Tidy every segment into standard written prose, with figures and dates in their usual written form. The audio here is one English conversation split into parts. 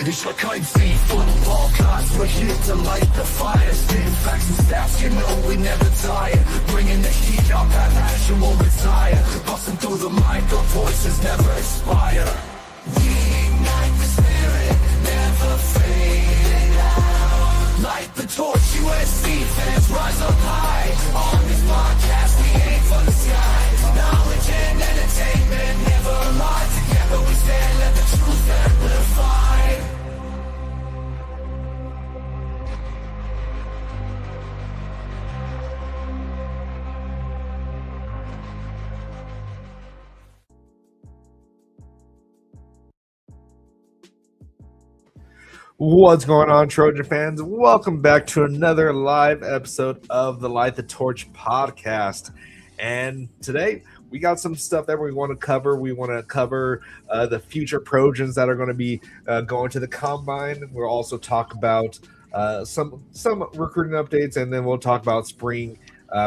Ich war kein Football Cast, we're here to light the fire. Spitting facts and stats, you know we never tire. Bringing the heat up, that passion won't retire. Busting through the mic, our voices never expire. We ignite the spirit, never fade out. Light the torch, USC fans rise up high. On this podcast, we aim for the sky. Knowledge and entertainment never lie. Together we stand, let the truth amplify. What's going on, Trojan fans? Welcome back to another live episode of the Light the Torch podcast. And today we got some stuff that we want to cover. We want to cover the future Trojans that are going to be going to the combine. We'll also talk about some recruiting updates, and then we'll talk about spring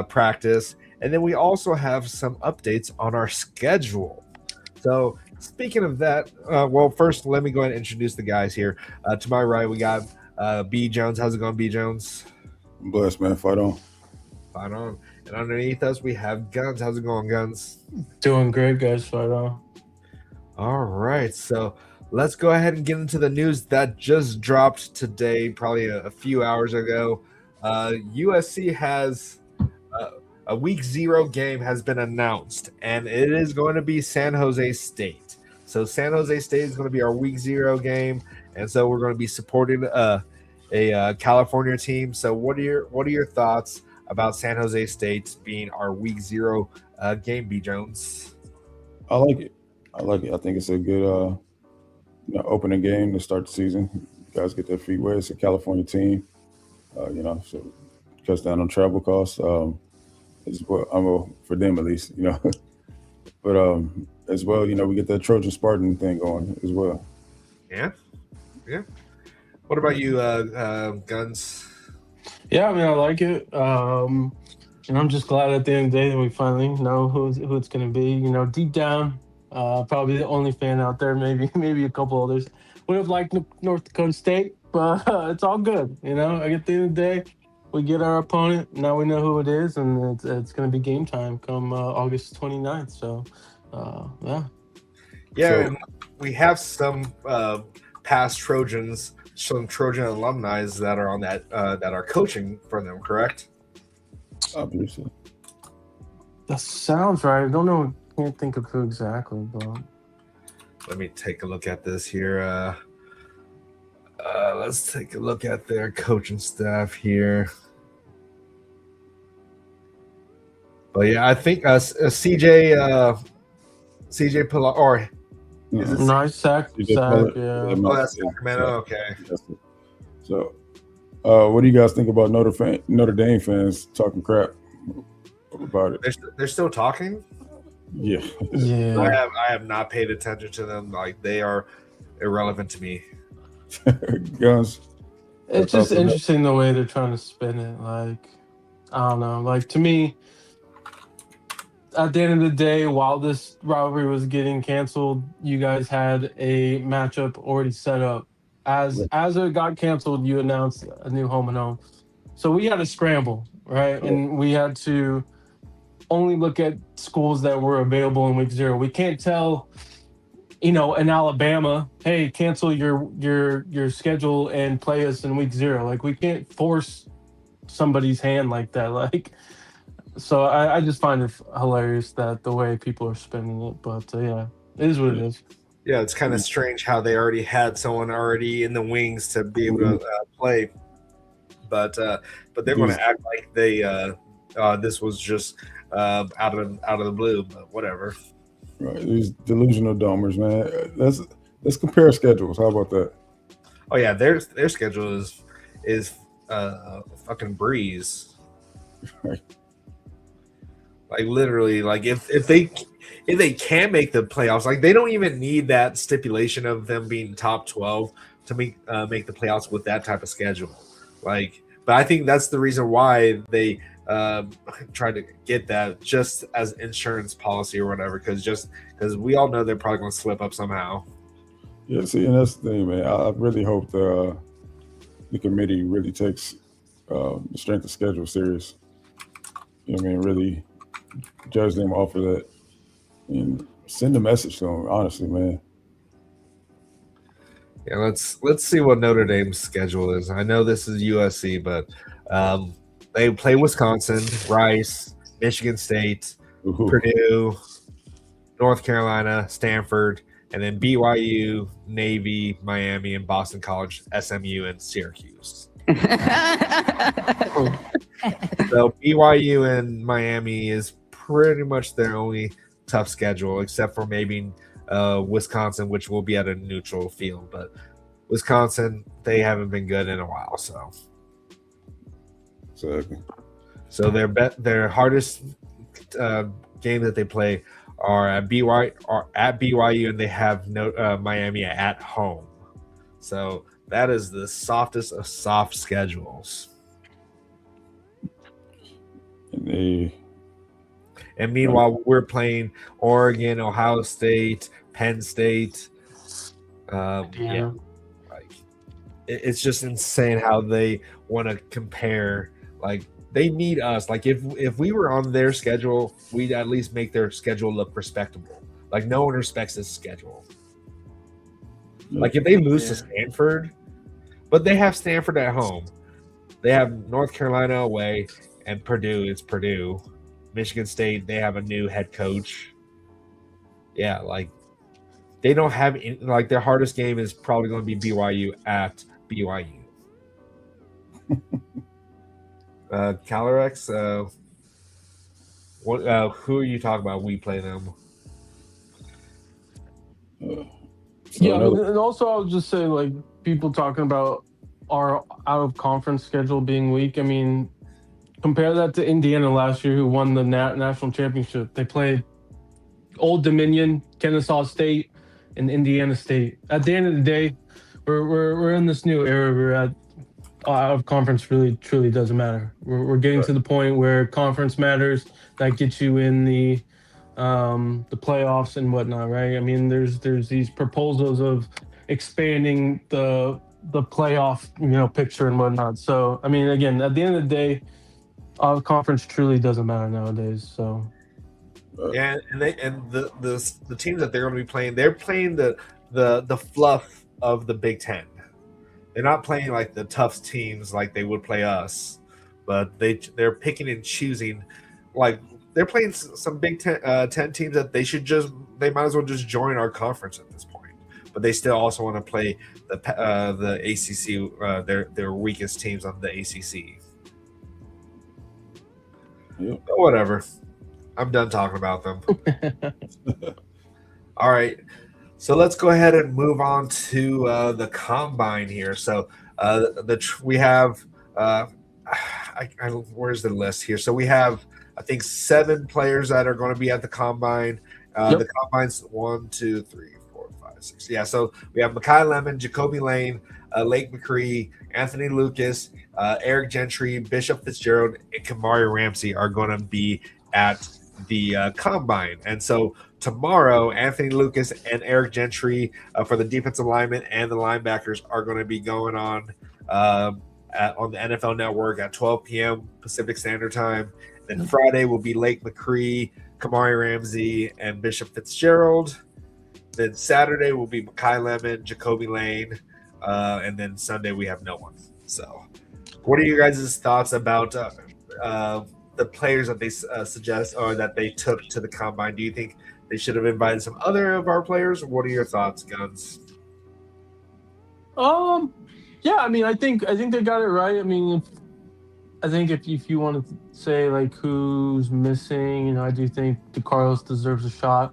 practice. And then we also have some updates on our schedule. So speaking of that, well, first, let me go ahead and introduce the guys here. To my right, we got B. Jones. How's it going, B. Jones? I'm blessed, man. Fight on. Fight on. And underneath us, we have Guns. How's it going, Guns? Doing great, guys. Fight on. All right. So let's go ahead and get into the news that just dropped today, probably a few hours ago. USC has a week 0 game has been announced, and it is going to be San Jose State. So San Jose State is going to be our week 0 game, and so we're going to be supporting a California team. So what are your thoughts about San Jose State being our week 0 game, B. Jones? I like it. I think it's a good opening game to start the season. You guys get their feet wet. It's a California team, so it cuts down on travel costs. Is what for them at least, but as well, we get that Trojan Spartan thing going as well. Yeah. What about you, Guns? Yeah, I mean, I like it. And I'm just glad at the end of the day that we finally know who it's going to be. Deep down, probably the only fan out there, maybe a couple others would have liked North Dakota State, but it's all good. At the end of the day, we get our opponent. Now we know who it is, and it's going to be game time come August 29th. So, yeah. Yeah, So- and we have some past Trojans, some Trojan alumni that are on that are coaching for them, correct? Obviously. That sounds right. I don't know. Can't think of who exactly, but Let me take a look at this here. Let's take a look at their coaching staff here. But yeah, I think CJ Pilar, or is it nice sack. CJ Yeah. oh, that's Sacramento. Okay. So, what do you guys think about Notre Dame fans talking crap about it? They're still talking. Yeah. Yeah. I have not paid attention to them. Like, they are irrelevant to me. Guns. It's just interesting the way they're trying to spin it. Like, I don't know. Like, to me, at the end of the day, while this rivalry was getting canceled, you guys had a matchup already set up. As it got canceled, you announced a new home and home. So we had to scramble, right? And we had to only look at schools that were available in week 0. We can't tell in Alabama, hey, cancel your schedule and play us in week 0. Like, we can't force somebody's hand like that. Like, so I just find it hilarious that the way people are spinning it. But yeah, it is what it is. Yeah, it's kind of strange how they already had someone already in the wings to be able to play, but they're going to act like they this was just out of the blue. But whatever. Right, these delusional domers, man. Let's compare schedules. How about that? Oh yeah, their schedule is fucking breeze. Right. Like, literally, like if they can make the playoffs, like, they don't even need that stipulation of them being top 12 to make the playoffs with that type of schedule. Like, but I think that's the reason why they try to get that just as insurance policy or whatever, because we all know they're probably going to slip up somehow. Yeah, see, and that's the thing, man. I really hope the committee really takes the strength of schedule serious. You know what I mean? Really judge them off of that and send a message to them, honestly, man. Yeah, let's see what Notre Dame's schedule is. I know this is USC, but they play Wisconsin, Rice, Michigan State, Ooh. Purdue, North Carolina, Stanford, and then BYU, Navy, Miami, and Boston College, SMU, and Syracuse. So BYU and Miami is pretty much their only tough schedule, except for maybe Wisconsin, which will be at a neutral field. But Wisconsin, they haven't been good in a while. So their hardest game that they play are at BYU, and they have Miami at home. So that is the softest of soft schedules. And meanwhile, we're playing Oregon, Ohio State, Penn State. Yeah, like it's just insane how they want to compare. Like they need us. Like if we were on their schedule, we'd at least make their schedule look respectable. Like no one respects this schedule. Like if they lose to Stanford, but they have Stanford at home, they have North Carolina away, and Purdue. It's Purdue. Michigan State, they have a new head coach. Yeah, like they don't have like their hardest game is probably going to be BYU at BYU. Calorex, who are you talking about? We play them. Yeah, and also I'll just say, like, people talking about our out of conference schedule being weak. I mean, compare that to Indiana last year, who won the national championship. They played Old Dominion, Kennesaw State, and Indiana State. At the end of the day, we're in this new era. We're at out of conference really truly doesn't matter. We're getting to the point where conference matters. That gets you in the playoffs and whatnot, right? I mean, there's these proposals of expanding the playoff picture and whatnot. So I mean, again, at the end of the day, out of conference truly doesn't matter nowadays. So yeah, and the teams that they're going to be playing, they're playing the fluff of the Big Ten. They're not playing like the tough teams like they would play us, but they're picking and choosing. Like they're playing some Big Ten teams that they might as well just join our conference at this point. But they still also want to play the ACC, their weakest teams on the ACC. Yep. But whatever. I'm done talking about them. All right. So let's go ahead and move on to the combine here. So we have where's the list here? So we have, I think, 7 players that are going to be at the combine. The combine's 1, 2, 3, 4, 5, 6. Yeah. So we have Makai Lemon, Jacoby Lane, Lake McCree, Anthony Lucas, Eric Gentry, Bishop Fitzgerald, and Kamari Ramsey are going to be at the combine. And so tomorrow, Anthony Lucas and Eric Gentry for the defensive linemen and the linebackers are going to be going on the NFL Network at 12 p.m. Pacific Standard Time. Then Friday will be Lake McCree, Kamari Ramsey, and Bishop Fitzgerald. Then Saturday will be Makai Lemon, Jacoby Lane, and then Sunday we have no one. So what are you guys' thoughts about the players that they suggest or that they took to the combine? Do you think they should have invited some other of our players? What are your thoughts, Guns? Yeah, I mean, I think they got it right. I mean, I think if you want to say like who's missing, I do think DeCarlos deserves a shot.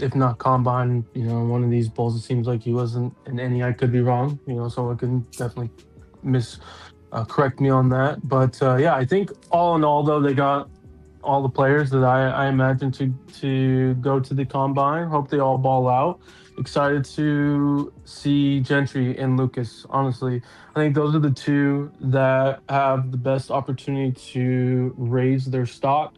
If not combine, one of these bowls, it seems like he wasn't in any. I could be wrong. Someone can definitely correct me on that. But yeah, I think all in all, though, they got all the players that I imagine to go to the combine. Hope they all ball out. Excited to see Gentry and Lucas. Honestly, I think those are the two that have the best opportunity to raise their stock.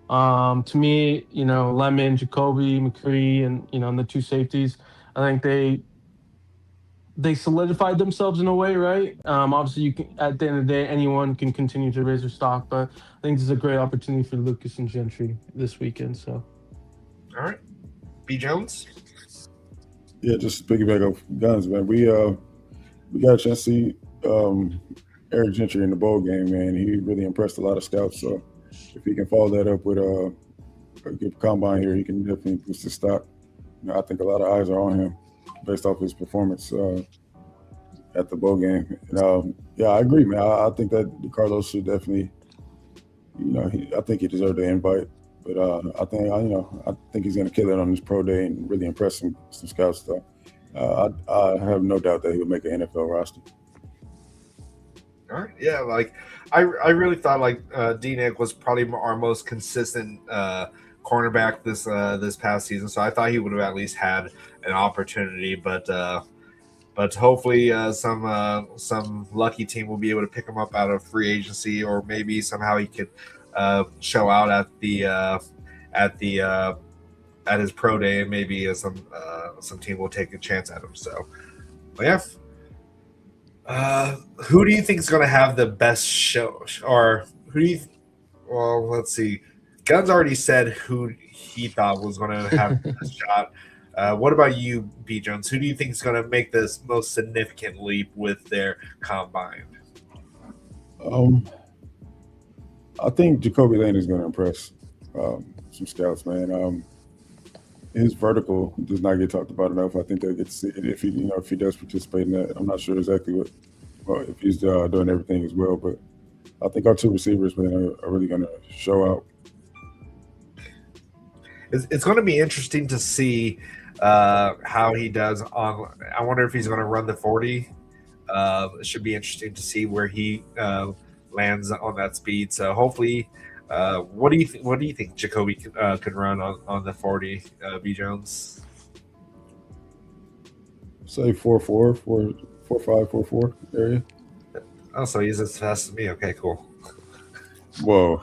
To me, Lemon, Jacoby, McCree, and the two safeties, I think they solidified themselves in a way, right? Obviously, you can, at the end of the day, anyone can continue to raise their stock, but I think this is a great opportunity for Lucas and Gentry this weekend. So, All right, B Jones. Yeah, just to piggyback off Guns, man. We got a chance to see Eric Gentry in the bowl game, man. He really impressed a lot of scouts. So if he can follow that up with a good combine here, he can definitely boost his stock. I think a lot of eyes are on him based off his performance at the bowl game. And, yeah, I agree, man. I think that Carlos should definitely, I think he deserved the invite. But I think he's going to kill it on this pro day and really impress some scouts. Though I have no doubt that he'll make an NFL roster. All right, yeah, like I really thought like D-Nick was probably our most consistent cornerback this past season, so I thought he would have at least had an opportunity, but hopefully some lucky team will be able to pick him up out of free agency, or maybe somehow he could show out at his pro day, and maybe some team will take a chance at him. So, but yeah. Who do you think is going to have the best show? Or who do you? Well, let's see. Guns already said who he thought was going to have the best shot. What about you, B Jones? Who do you think is going to make this most significant leap with their combine? I think Jacoby Lane is going to impress some scouts, man. His vertical does not get talked about enough. I think they'll get to see it if he does participate in that. I'm not sure exactly if he's doing everything as well, but I think our two receivers, man, are really going to show out. It's going to be interesting to see how he does on. I wonder if he's going to run the 40. It should be interesting to see where he lands on that speed. So hopefully. What do you think Jacoby could run on the 40, B Jones? Say 4.4, 4.5, 4.4 area. Oh, so he's as fast as me. Okay, cool. Whoa.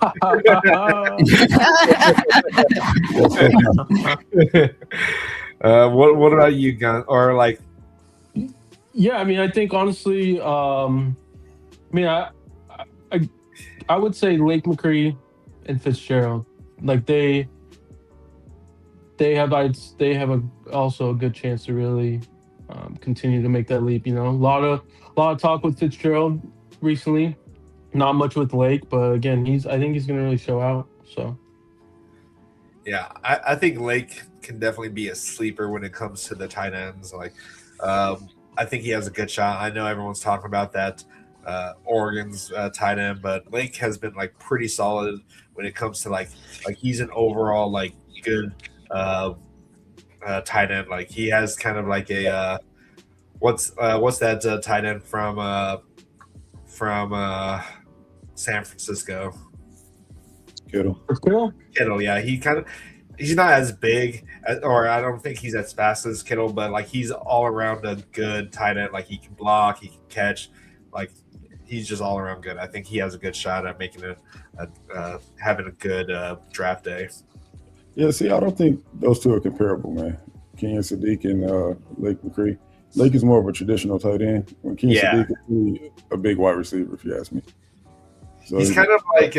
What about you, Gun? Or like? Yeah, I mean, I think honestly, I would say Lake McCree and Fitzgerald, like they have also a good chance to really continue to make that leap. A lot of talk with Fitzgerald recently, not much with Lake, but again, I think he's going to really show out. So yeah, I think Lake can definitely be a sleeper when it comes to the tight ends. Like I think he has a good shot. I know everyone's talking about that Oregon's tight end, but Lake has been like pretty solid when it comes to like he's an overall like good tight end. Like he has kind of like a what's that tight end from San Francisco? Kittle, yeah. He's not as big, or I don't think he's as fast as Kittle, but like he's all around a good tight end. Like he can block, he can catch, like he's just all around good. I think he has a good shot at making having a good draft day. Yeah, see, I don't think those two are comparable, man. Kenyon Sadiq and Lake McCree. Lake is more of a traditional tight end. When Kenyon Sadiq is really a big wide receiver, if you ask me. So he's kind of like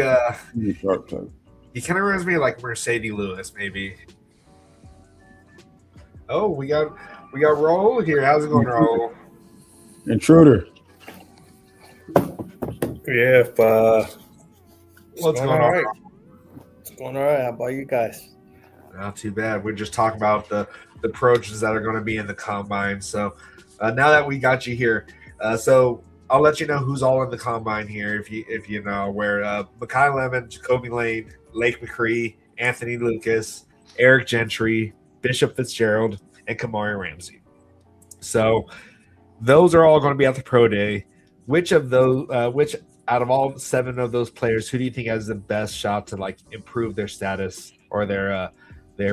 sharp type. He kind of reminds me of like Mercedes Lewis, maybe. Oh, we got Raul here. How's it going, Raul? Intruder. Yeah, what's going on? Right. It's going all right. How about you guys? Not too bad. We're just talking about the Trojans that are going to be in the combine. So now that we got you here, so I'll let you know who's all in the combine here. If you know where Mekhi Lemon, Jacoby Lane, Lake McCree, Anthony Lucas, Eric Gentry, Bishop Fitzgerald, and Kamari Ramsey. So those are all going to be at the pro day. Which out of all 7 of those players, who do you think has the best shot to like improve their status or their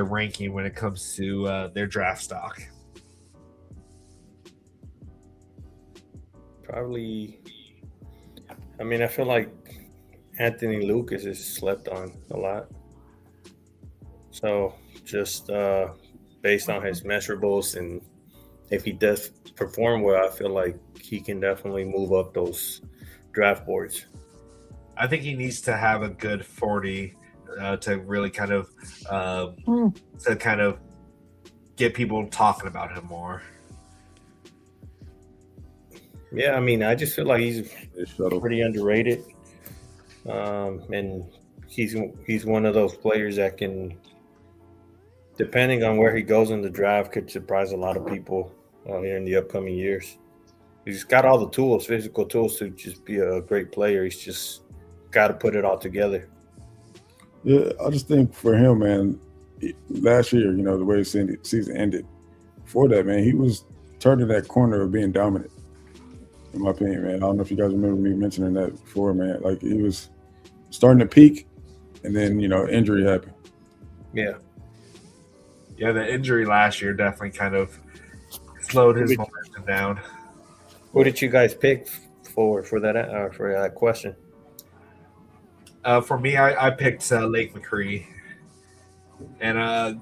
ranking when it comes to their draft stock? Probably. I mean, I feel like Anthony Lucas is slept on a lot. So just based on his measurables and if he does perform well, I feel like he can definitely move up those draft boards. I think he needs to have a good 40 to really kind of get people talking about him more. Yeah, I mean, I just feel like he's pretty underrated, and he's one of those players that can, depending on where he goes in the draft, could surprise a lot of people here in the upcoming years. He's got all the tools, physical tools, to just be a great player. He's just got to put it all together. Yeah, I just think for him, man, last year, you know, the way the season ended, before that, man, he was turning that corner of being dominant, in my opinion, man. I don't know if you guys remember me mentioning that before, man. Like, he was starting to peak, and then, you know, injury happened. Yeah. Yeah, the injury last year definitely kind of slowed his momentum down. Who did you guys pick for that question? For me, I picked Lake McCree, and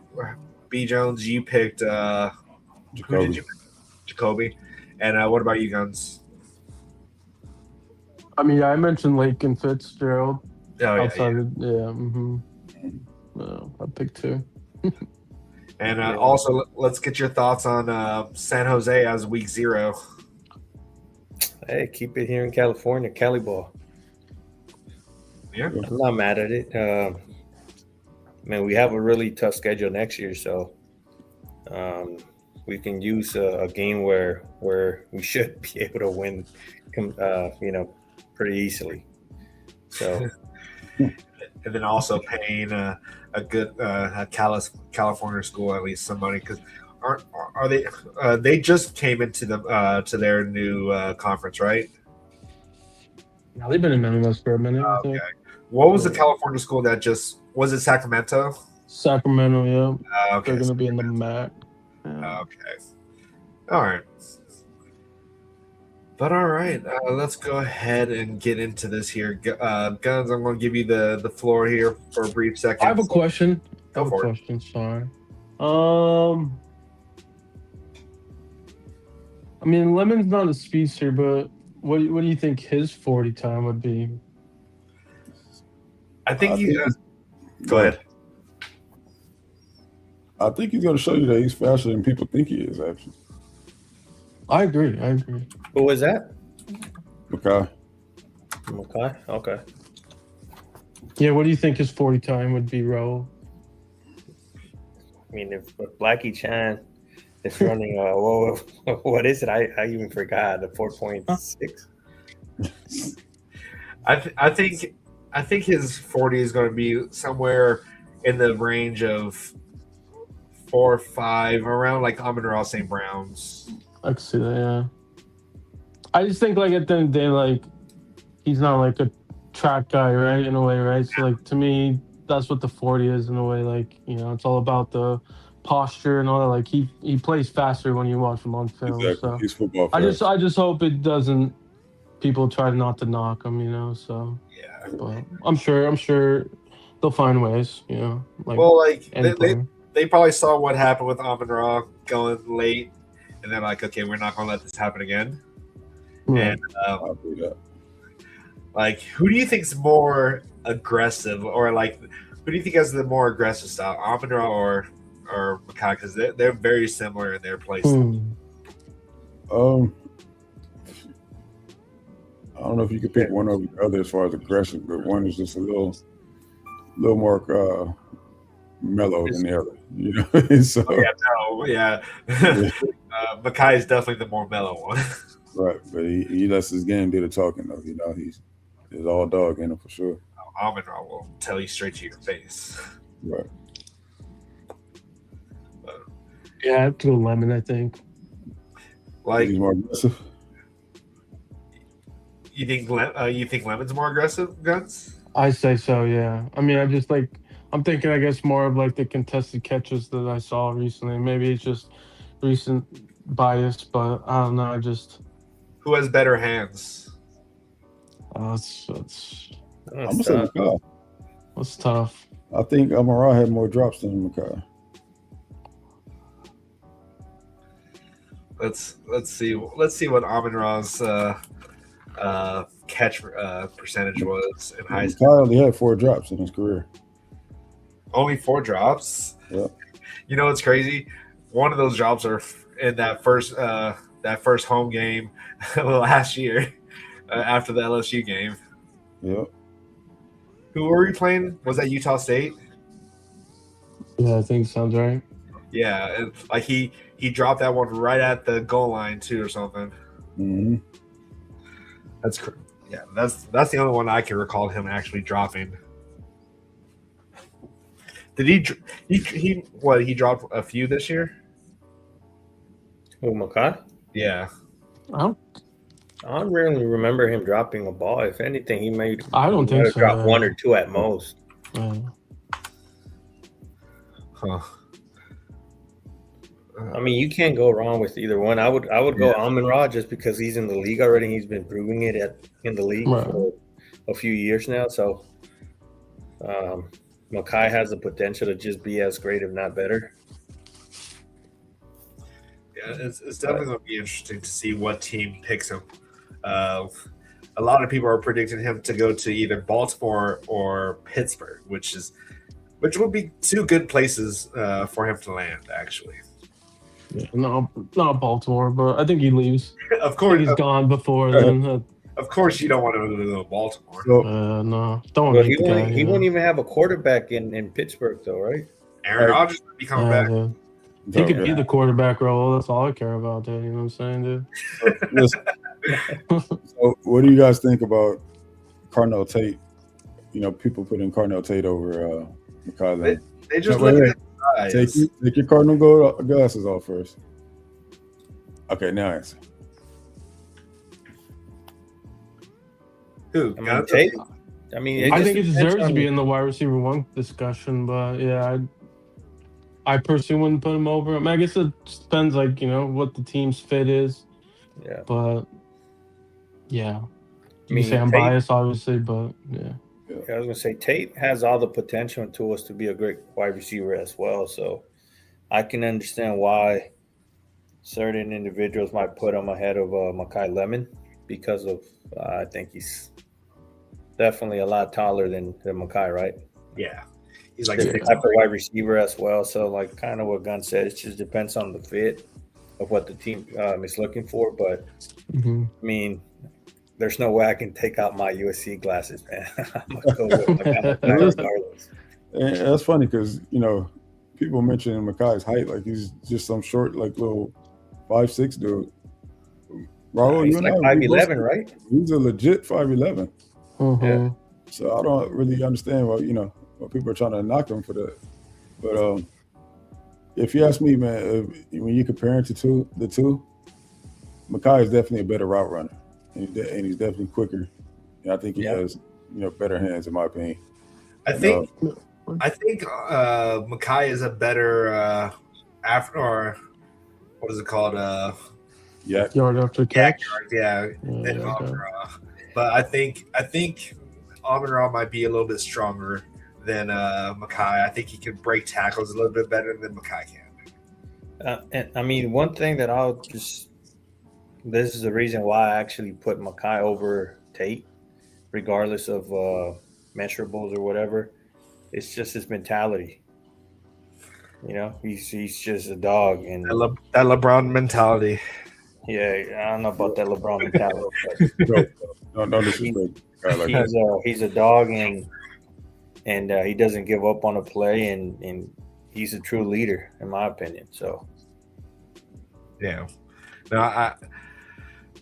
B Jones, you picked who did you pick? Jacoby, and what about you, Guns? I mean, I mentioned Lake and Fitzgerald. Oh yeah, outside of I picked 2. And also, let's get your thoughts on San Jose as week 0. Hey, keep it here in California, Cali ball. Yeah, I'm not mad at it. Man, we have a really tough schedule next year, so we can use a game where we should be able to win, pretty easily. So, and then also paying a good California school at least some money, because are they they just came into the to their new conference, right? Now they've been in MLS for a minute. I think. What was the California school that just was it? Sacramento. Sacramento, yeah. Okay, They're going to be in the MAC. Yeah. Okay. All right. But all right, let's go ahead and get into this here. Guns, I'm going to give you the floor here for a brief second. I have a question. Go for it. Sorry. I mean, Lemon's not a speedster, but what do you think his 40 time would be? I think go ahead. I think he's going to show you that he's faster than people think he is, actually. I agree. Who was that? Okay. Okay. Yeah, what do you think his 40 time would be, Raul? I mean, if Blackiechainz is running, what is it? I even forgot, the 4.6. I think his 40 is going to be somewhere in the range of 4 or 5, around like Amon-Ra St. Brown's. I can see that, yeah. I just think, like, at the end of the day, like, he's not, like, a track guy, right, in a way, right? So, like, to me, that's what the 40 is in a way. Like, you know, it's all about the posture and all that. Like, he plays faster when you watch him on film. Exactly. So He's football fast. I just hope it doesn't – people try not to knock him, you know, so. Yeah. But I'm sure they'll find ways, you know. Like, well, like, anything. they probably saw what happened with Amon-Ra going late, and they're like, okay, we're not going to let this happen again. Right. And I'll do that. like, who do you think's more aggressive, or like, who do you think has the more aggressive style, Amon-Ra or Makai? Because they're very similar in their play style. I don't know if you could pick one over the other as far as aggression, but one is just a little more mellow than the other. You know, so Makai is definitely the more mellow one. Right, but he lets his game do the talking, though. You know, there's all dog in him for sure. Amon-Ra will tell you straight to your face. Right. Yeah, I have to go Lemon, I think. Like, he's more aggressive. You think Lemon's more aggressive, Guns? I say so, yeah. I mean, I'm thinking, I guess, more of like the contested catches that I saw recently. Maybe it's just recent bias, but I don't know. Who has better hands? It's I'm gonna say Makai. That's tough. I think Amon-Ra had more drops than Makai. let's see what Amon-Ra's catch percentage was in high school. Kyle only had 4 drops in his career. Only 4 drops. Yeah. You know what's crazy? One of those drops are in that first home game last year after the LSU game. Yeah. Who were we playing? Was that Utah State? Yeah, I think sounds right. Yeah, and like he dropped that one right at the goal line too, or something. Mm-hmm. That's the only one I can recall him actually dropping. Did he dropped a few this year? Oh, Makai? Yeah. I don't really remember him dropping a ball. If anything, he made. I don't think so. Drop 1 or 2 at most. Huh. I mean, you can't go wrong with either one. I would go Amon-Ra just because he's in the league already. He's been proving it in the league for a few years now. So Makai has the potential to just be as great, if not better. Yeah, it's definitely going to be interesting to see what team picks him. A lot of people are predicting him to go to either Baltimore or Pittsburgh, which would be 2 good places for him to land, actually. Yeah, no, not Baltimore, but I think he leaves. Of course, he's gone before then. Of course, you don't want to go to Baltimore. No, don't want to meet the guy. He won't even have a quarterback in Pittsburgh, though, right? Aaron Rodgers would be coming back. Dude. He could be the quarterback role. That's all I care about, dude. You know what I'm saying, dude? So, what do you guys think about Carnell Tate? You know, people putting Carnell Tate over Makai. They just look at Take your Cardinal glasses off first. Okay, now answer. Who? Tate? I mean, I think it deserves to be in the wide receiver 1 discussion, but yeah, I personally wouldn't put him over. I mean, I guess it just depends, like, you know, what the team's fit is. Yeah. But yeah, you can say I'm biased, obviously, but yeah. I was gonna say Tate has all the potential and tools to be a great wide receiver as well. So I can understand why certain individuals might put him ahead of Makai Lemon because of I think he's definitely a lot taller than Makai, right? Yeah, he's like the type of wide receiver as well. So like kind of what Gunn said, it just depends on the fit of what the team is looking for. But I mean, there's no way I can take out my USC glasses, man. I'm gonna go with Makai regardless. And that's funny because, you know, people mention Makai's height like he's just some short, like little 5'6" dude. Raul, he's like 5'11", right? He's a legit 5'11". Yeah. So I don't really understand why, you know, why people are trying to knock him for that. But if you ask me, man, when you compare him to the two, Makai is definitely a better route runner. And he's definitely quicker. And I think he has, you know, better hands, in my opinion. I think Makai is a better what is it called? Yard after catch. Than Amon-Ra. But I think Amon-Ra might be a little bit stronger than Makai. I think he can break tackles a little bit better than Makai can. And I mean, one thing that this is the reason why I actually put Makai over Tate, regardless of measurables or whatever. It's just his mentality. You know, he's just a dog, and that LeBron mentality. Yeah, I don't know about that LeBron mentality. But no disrespect. He's a dog, and he doesn't give up on a play, and he's a true leader, in my opinion. So, yeah. No,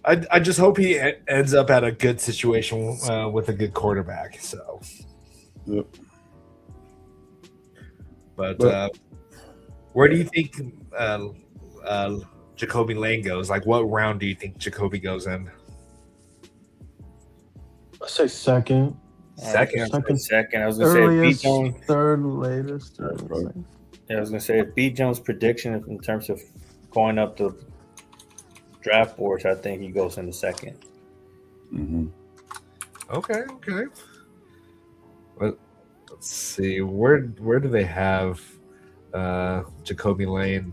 I just hope he ends up at a good situation with a good quarterback. So, yep. But where do you think Jacoby Lane goes? Like, what round do you think Jacoby goes in? I say second. Second. I was gonna earliest, say if B. Jones, third latest. Yeah, I was gonna say if B. Jones' prediction in terms of going up the draft boards, I think he goes in the second. Mm-hmm. Okay. Let's see. Where do they have Jacoby Lane?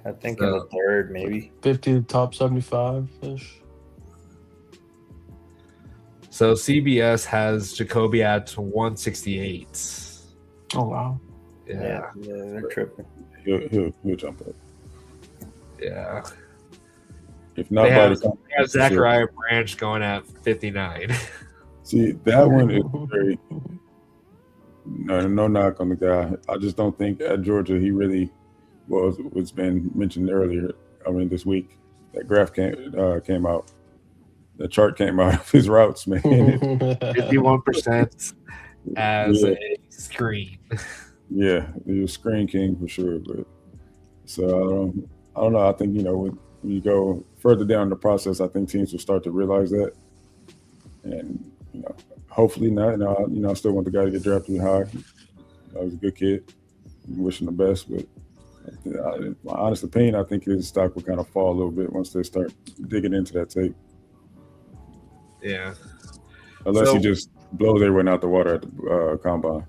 I think in the third, maybe 50 to top 75 ish. So CBS has Jacoby at 168. Oh wow. Yeah. they're tripping. He'll jump up. Yeah. If not They by have, the time, they have Zachariah Branch going at 59. see that one is very no knock on the guy. I just don't think at Georgia he really was what's been mentioned earlier. I mean, this week that graph came out. The chart came out of his routes, man. 51% as a screen. Yeah, he was screen king for sure. But so I don't know. I think when you go further down the process, I think teams will start to realize that, and hopefully not. And I still want the guy to get drafted high. He's a good kid. I wish him the best, but in my honest opinion, I think his stock will kind of fall a little bit once they start digging into that tape. Yeah. Unless he just blows everyone out the water at the combine.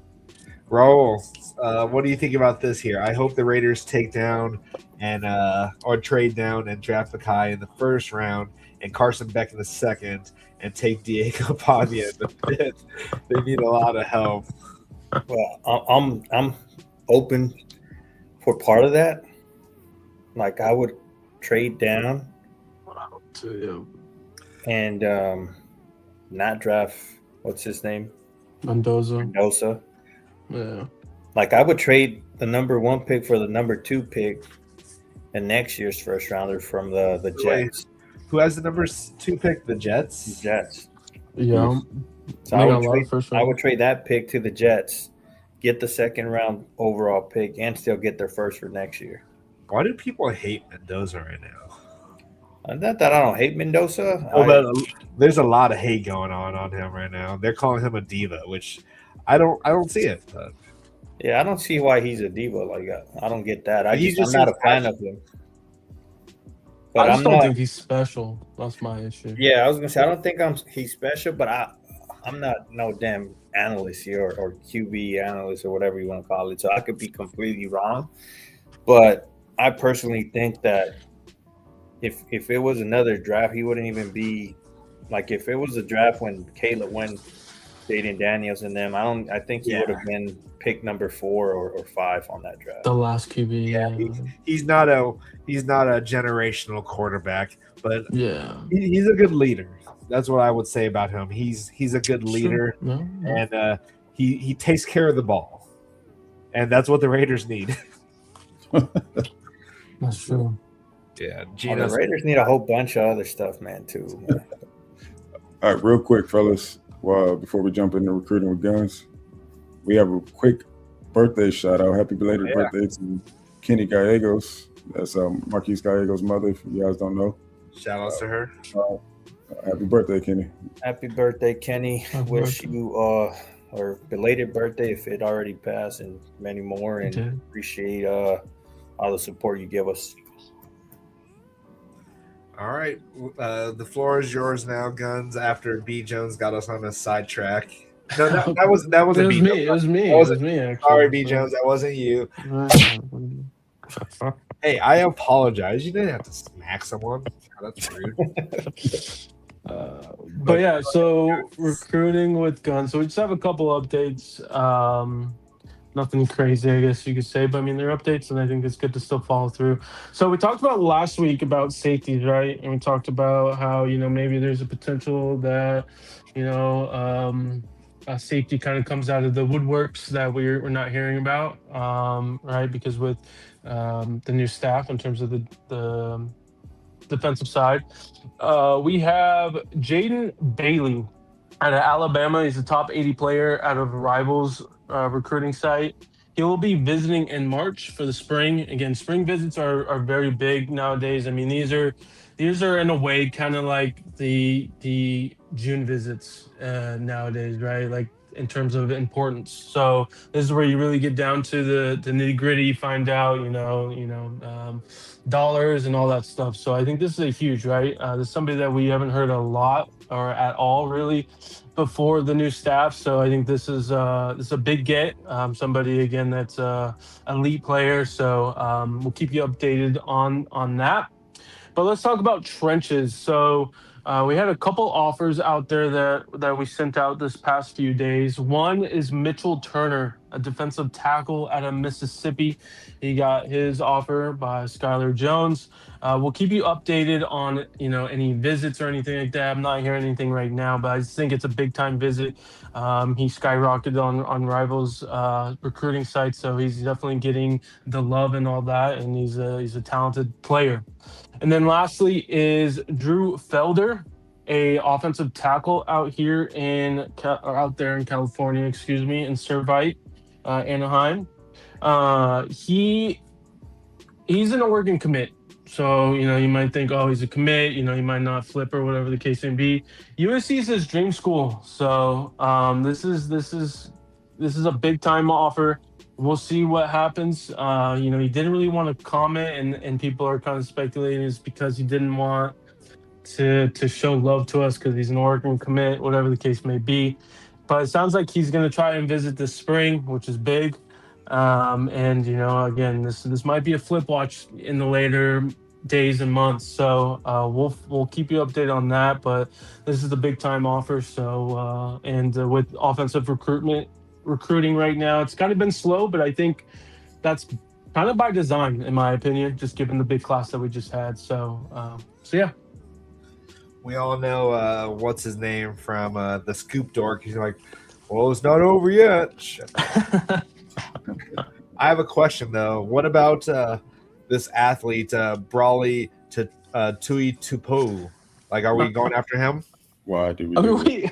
Raul, what do you think about this here? I hope the Raiders take down or trade down and draft Mackay in the first round and Carson Beck in the second and take Diego Paglia in the fifth. They need a lot of help. Well, I'm open for part of that. Like I would trade down and not draft what's his name? Mendoza. Yeah. Like I would trade the number 1 pick for the number 2 pick in next year's first rounder from the Jets. Who has the number 2 pick? The Jets? The Jets. Yeah. So I would trade that pick to the Jets, get the second round overall pick, and still get their first for next year. Why do people hate Mendoza right now? Not that I don't hate Mendoza. But there's a lot of hate going on him right now. They're calling him a diva, which I don't see it. But. Yeah, I don't see why he's a diva. Like I don't get that. I'm not a fan of him. But I don't think he's special. That's my issue. Yeah, I was gonna say I don't think he's special, but I'm not no damn analyst here or QB analyst or whatever you want to call it. So I could be completely wrong. But I personally think that if it was another draft, he wouldn't even be like if it was a draft when Caleb went Jaden Daniels and them. I think he would have been pick number 4 or 5 on that draft. The last QB. Yeah, he's not a generational quarterback, but he's a good leader. That's what I would say about him. He's a good leader, and he takes care of the ball, and that's what the Raiders need. That's true. Yeah, the Raiders need a whole bunch of other stuff, man, too. Man. All right, real quick, fellas. Well, before we jump into recruiting with guns, we have a quick birthday shout out. Happy belated birthday to Kenny Gallegos. That's Marquise Gallegos' mother, if you guys don't know. Shout outs to her. Happy birthday, Kenny. Happy birthday, Kenny. Wish you or belated birthday if it already passed, and many more, and appreciate all the support you give us. All right, the floor is yours now, Guns. After B Jones got us on a sidetrack. No, that wasn't me. It was me. Actually. Sorry, B Jones, that wasn't you. Hey, I apologize. You didn't have to smack someone. That's rude. But yeah, so recruiting with Guns. So we just have a couple updates. Nothing crazy, I guess you could say, but I mean, they're updates, and I think it's good to still follow through. So we talked about last week about safeties, right? And we talked about how, maybe there's a potential that, a safety kind of comes out of the woodworks that we're not hearing about, right? Because with the new staff in terms of the defensive side, we have Jaden Bailey out of Alabama. He's a top 80 player out of Rivals recruiting site. He will be visiting in March for the spring. Again, spring visits are very big nowadays. I mean, these are in a way kind of like the June visits nowadays, right? Like in terms of importance. So this is where you really get down to the nitty gritty. You find out, dollars and all that stuff. So I think this is a huge, right? This is somebody that we haven't heard a lot or at all really before the new staff. So I think this is a big get. Somebody again that's a elite player. So we'll keep you updated on that. But let's talk about trenches. So we had a couple offers out there that we sent out this past few days. One is Mitchell Turner, a defensive tackle out of Mississippi. He got his offer by Skylar Jones. We'll keep you updated on any visits or anything like that. I'm not hearing anything right now, but I just think it's a big time visit. He skyrocketed on Rivals recruiting sites, so he's definitely getting the love and all that, and he's a talented player. And then lastly is Drew Felder, a offensive tackle out there in California, in Servite, Anaheim. He's an Oregon commit. So, you might think, oh, he's a commit, he might not flip or whatever the case may be. USC is his dream school. So this is a big time offer. We'll see what happens. He didn't really want to comment, and people are kind of speculating it's because he didn't want to show love to us because he's an Oregon commit, whatever the case may be. But it sounds like he's going to try and visit this spring, which is big. Again, this might be a flip watch in the later days and months. So we'll keep you updated on that. But this is the big time offer. So with offensive recruiting right now, it's kind of been slow, but I think that's kind of by design, in my opinion, just given the big class that we just had. So yeah. We all know what's his name from the Scoop Dork. He's like, well, it's not over yet. I have a question though. What about this athlete, Brawley Tui Tupo? Like, are we going after him? Why do we?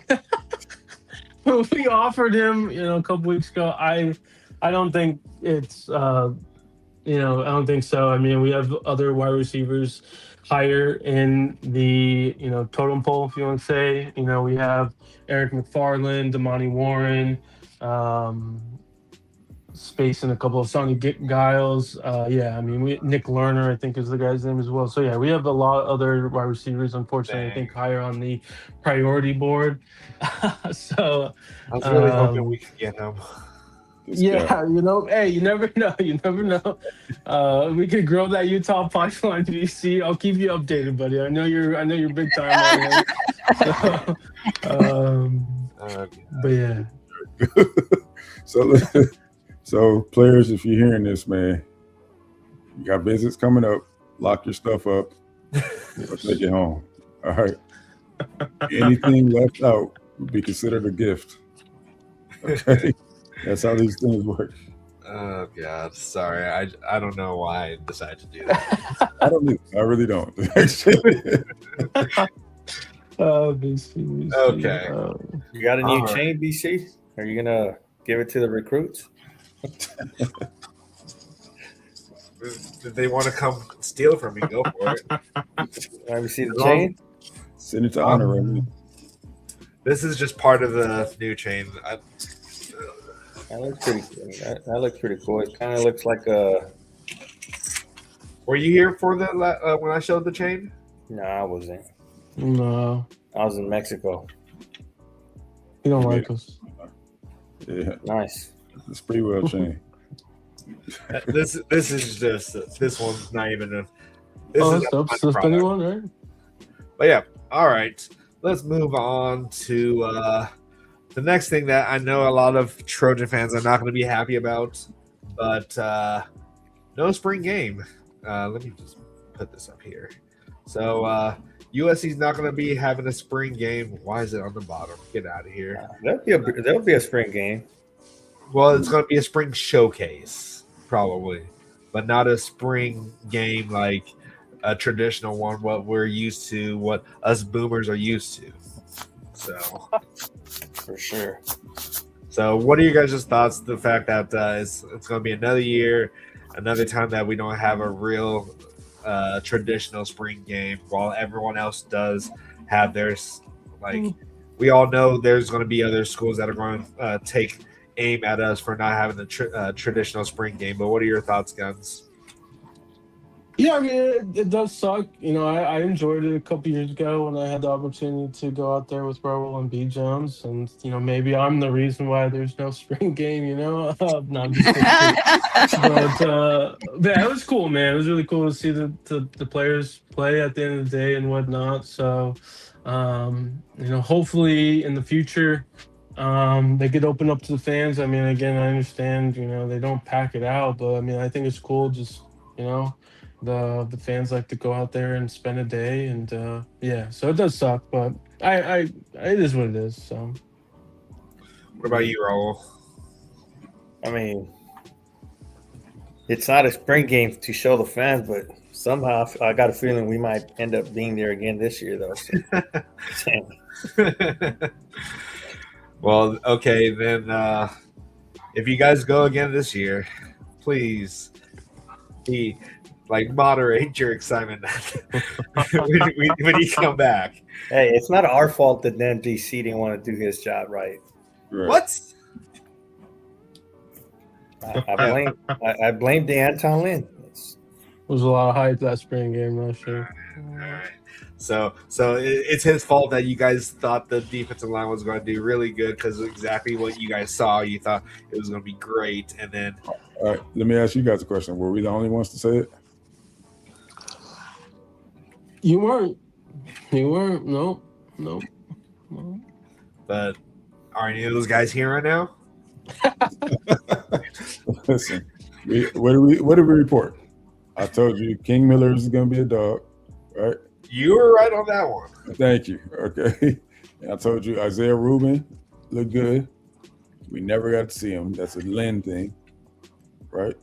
We offered him, a couple weeks ago. I don't think it's, I don't think so. I mean, we have other wide receivers higher in the, totem pole, if you want to say. We have Eric McFarland, Damani Warren, space in a couple of Sonny Giles. Nick Lerner, I think, is the guy's name as well. So yeah, we have a lot of other wide receivers, unfortunately, I think higher on the priority board. So I was really hoping we could get him. Hey, you never know. We could grow that Utah pipeline, VC. I'll keep you updated, buddy. I know you're big time on it. But yeah. So players, if you're hearing this, man, you got visits coming up. Lock your stuff up. Or take it home. All right. Anything left out would be considered a gift. Okay. That's how these things work. Oh God, sorry. I don't know why I decided to do that. I don't either. I really don't. BC. Okay. You got a new chain, BC? Are you gonna give it to the recruits? If they want to come steal from me, go for it. Have you seen the chain? Send it to Honor. This is just part of the new chain. That looks pretty cool. That looks pretty cool. It kind of looks like a. Were you here for the when I showed the chain? No, I wasn't. No. I was in Mexico. You don't like us. Yeah. Nice. The Spreewell chain. This is just this one's not even a. This is the funny one, right? But yeah, all right. Let's move on to the next thing that I know a lot of Trojan fans are not going to be happy about, but no spring game. Let me just put this up here. So USC's not going to be having a spring game. Why is it on the bottom? Get out of here. There'll be a spring game. Well, it's going to be a spring showcase, probably, but not a spring game like a traditional one, what we're used to, what us boomers are used to. So, for sure. So, what are you guys' thoughts? The fact that it's going to be another year, another time that we don't have a real traditional spring game, while everyone else does have theirs. Like we all know there's going to be other schools that are going to take aim at us for not having the traditional spring game. But what are your thoughts, Guns? Yeah, I mean, it does suck. I enjoyed it a couple years ago when I had the opportunity to go out there with Rebel and B. Jones. And, maybe I'm the reason why there's no spring game, No, I'm just kidding. But yeah, it was cool, man. It was really cool to see the players play at the end of the day and whatnot. So, hopefully in the future, they could open up to the fans. I mean, again, I understand, they don't pack it out, but I mean, I think it's cool just, the fans like to go out there and spend a day, and so it does suck, but it is what it is. So what about you, Raul? I mean, it's not a spring game to show the fans, but somehow I got a feeling we might end up being there again this year, though. So. Well, okay, then if you guys go again this year, please moderate your excitement when you come back. Hey, it's not our fault that MDC didn't want to do his job right. What? I blame DeAnton Lynn. There was a lot of hype that spring game last year. All right. So it's his fault that you guys thought the defensive line was going to do really good because exactly what you guys saw, you thought it was going to be great, and then. All right, let me ask you guys a question. Were we the only ones to say it? You weren't. No. But are any of those guys here right now? Listen, what did we report? I told you King Miller is going to be a dog, right? You were right on that one. Thank you. Okay. And I told you Isaiah Rubin looked good. We never got to see him. That's a Lynn thing, right?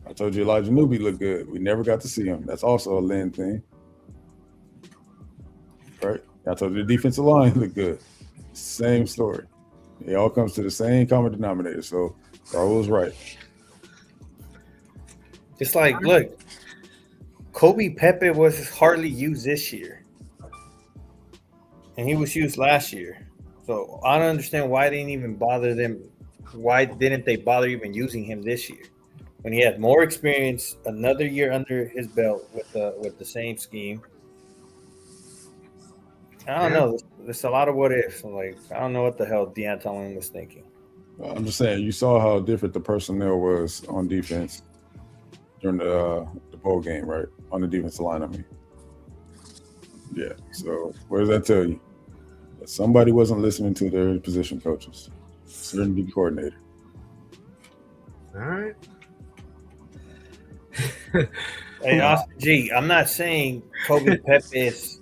I told you Elijah Newby looked good. We never got to see him. That's also a Lynn thing, right? I told you the defensive line looked good. Same story. It all comes to the same common denominator. So Raul was right. Just like, look, Kobe Pepe was hardly used this year, and he was used last year. So I don't understand why they didn't even bother them. Why didn't they bother even using him this year when he had more experience, another year under his belt with the same scheme? I don't know. There's a lot of what ifs. Like, I don't know what the hell DeAnton was thinking. I'm just saying, you saw how different the personnel was on defense during the bowl game, right? On the defensive line, I mean. Yeah, so what does that tell you? That somebody wasn't listening to their position coaches, certainly the coordinator. All right. Hey, Austin G, I'm not saying Kobe Pepe is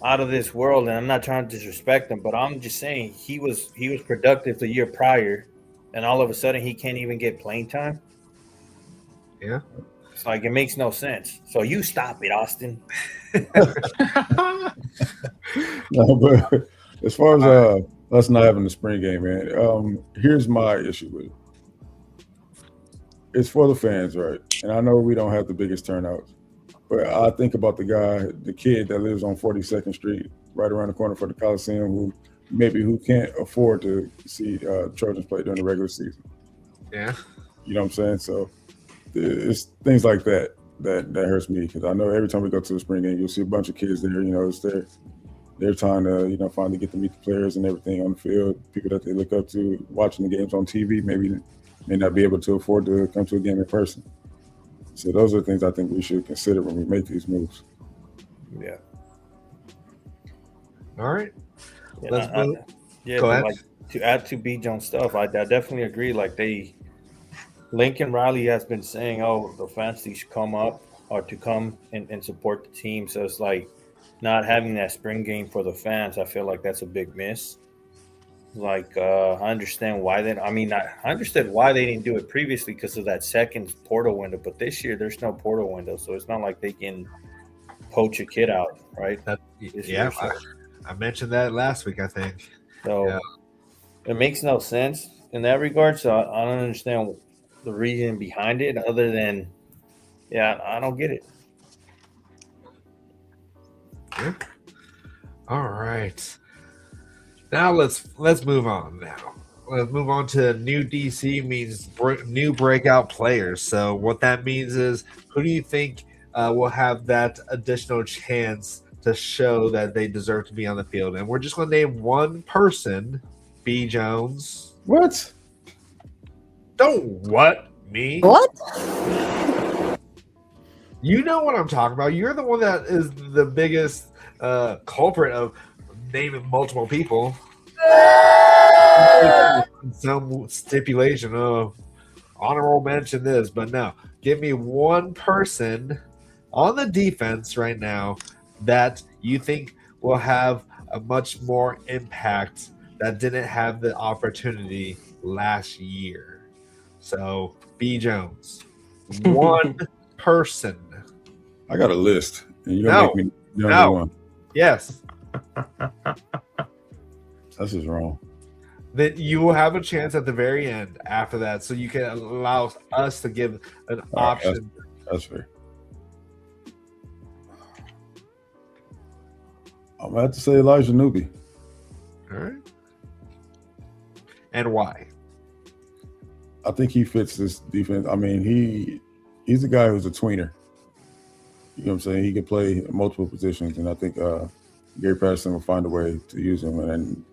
out of this world, and I'm not trying to disrespect him, but I'm just saying he was productive the year prior, and all of a sudden he can't even get playing time. Yeah. It's like, it makes no sense. So you stop it, Austin. No, but as far as us not having the spring game, man, here's my issue with it. It's for the fans, right? And I know we don't have the biggest turnouts, but I think about the kid that lives on 42nd Street, right around the corner from the Coliseum, who can't afford to see Trojans play during the regular season. Yeah. You know what I'm saying? So it's things like that hurts me, because I know every time we go to the spring game, you'll see a bunch of kids there. It's their time to finally get to meet the players and everything on the field. People that they look up to, watching the games on TV, may not be able to afford to come to a game in person. So those are things I think we should consider when we make these moves. Yeah. All right. Yeah, Let's move. Go ahead. Like, to add to B. Jones' stuff, I definitely agree. Like, Lincoln Riley has been saying, the fans should come up or to come and support the team. So it's like not having that spring game for the fans. I feel like that's a big miss. Like, I understand why I understood why they didn't do it previously because of that second portal window. But this year, there's no portal window. So it's not like they can poach a kid out, right? I mentioned that last week, I think. So it makes no sense in that regard. So I don't understand the reason behind it other than, I don't get it. Yeah. All right. Now let's move on. Now let's move on to new DC means new breakout players. So what that means is, who do you think will have that additional chance to show that they deserve to be on the field? And we're just going to name one person. B. Jones. What? Don't what me? What? You know what I'm talking about. You're the one that is the biggest culprit of naming multiple people. Some stipulation of honorable mention this, but no. Give me one person on the defense right now that you think will have a much more impact that didn't have the opportunity last year. So, B. Jones. One person. I got a list, and you're gonna make me number one. Yes. That's just wrong. Then you will have a chance at the very end after that, so you can allow us to give an option. That's fair. I'm gonna have to say Elijah Newby. All right. And why? I think he fits this defense. I mean, he's a guy who's a tweener. You know what I'm saying? He can play multiple positions, and I think Gary Preston will find a way to use him. And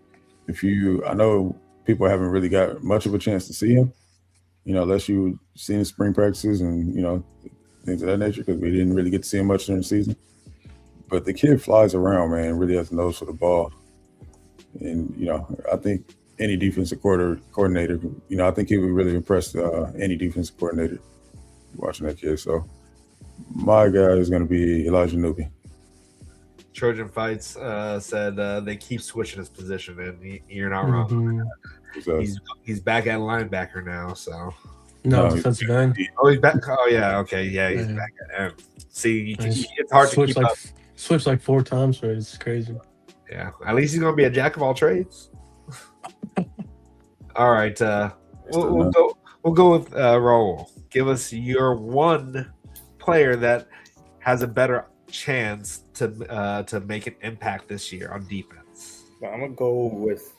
I know people haven't really got much of a chance to see him, unless you've seen spring practices and, things of that nature, because we didn't really get to see him much during the season. But the kid flies around, man, really has a nose for the ball. And, I think any defensive coordinator, I think he would really impress any defensive coordinator watching that kid. So my guy is going to be Elijah Newby. Trojan Fights said they keep switching his position, and you're not wrong. He's back at linebacker now, so. No, defensive end. Oh, he's back. Oh, yeah. Okay. Yeah, he's back at end. See, it's hard to keep up. Switched like 4 times, right? It's crazy. Yeah. At least he's going to be a jack of all trades. All right. We'll go with Raul. Give us your one player that has a better chance to make an impact this year on defense. I'm gonna go with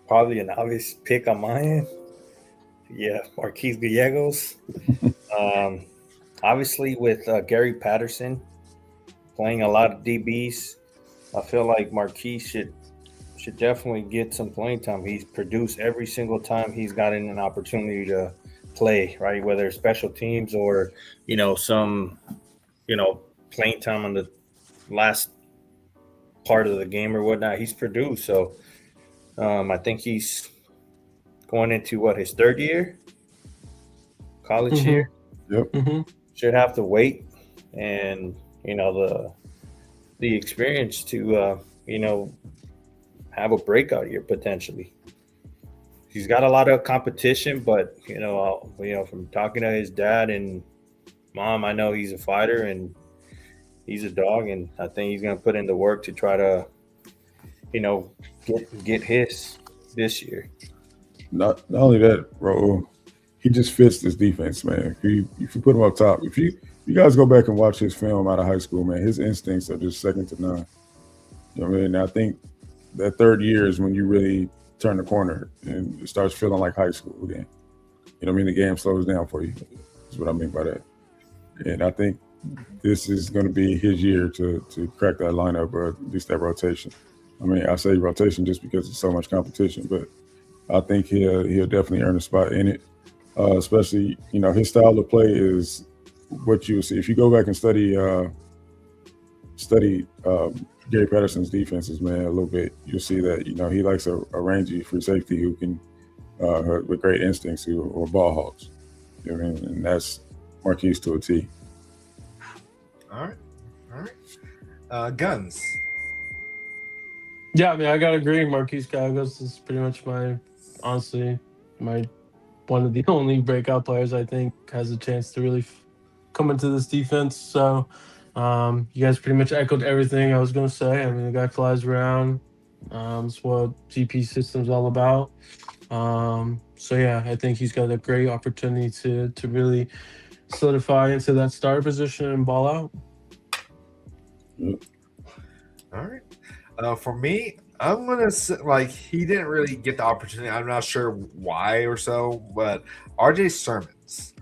probably an obvious pick on my end. Yeah, Marquise Gallegos. Obviously, with Gary Patterson playing a lot of DBs, I feel like Marquise should definitely get some playing time. He's produced every single time he's gotten an opportunity to play, right? Whether it's special teams or some playing time on the last part of the game or whatnot, he's produced. So I think he's going into his 3rd year, college year. Yep. Mm-hmm. Should have to wait, and the experience to have a breakout year potentially. He's got a lot of competition, but from talking to his dad and mom, I know he's a fighter and he's a dog, and I think he's going to put in the work to try to, get his this year. Not only that, bro, he just fits this defense, man. If you put him up top, if you guys go back and watch his film out of high school, man, his instincts are just second to none. You know what I mean? I think that 3rd year is when you really turn the corner and it starts feeling like high school again. You know what I mean? The game slows down for you. That's what I mean by that. And I think this is going to be his year to crack that lineup, or at least that rotation. I mean, I say rotation just because there's so much competition, but I think he'll definitely earn a spot in it. Especially, his style of play is what you see. If you go back and study Gary Patterson's defenses, man, a little bit, you'll see that, he likes a rangy free safety who can, with great instincts, or ball hawks. You know what I mean? And that's Marquise to a T. All right. Guns. Yeah, I mean, I gotta agree. Marquise Gallegos is pretty much honestly, one of the only breakout players I think has a chance to really come into this defense. So, you guys pretty much echoed everything I was gonna say. I mean, the guy flies around. It's what GP system's all about. So yeah, I think he's got a great opportunity to really solidify into that starter position and ball out. Yep. All right. For me, I'm gonna say, like, he didn't really get the opportunity. I'm not sure why or so, but RJ Sermons.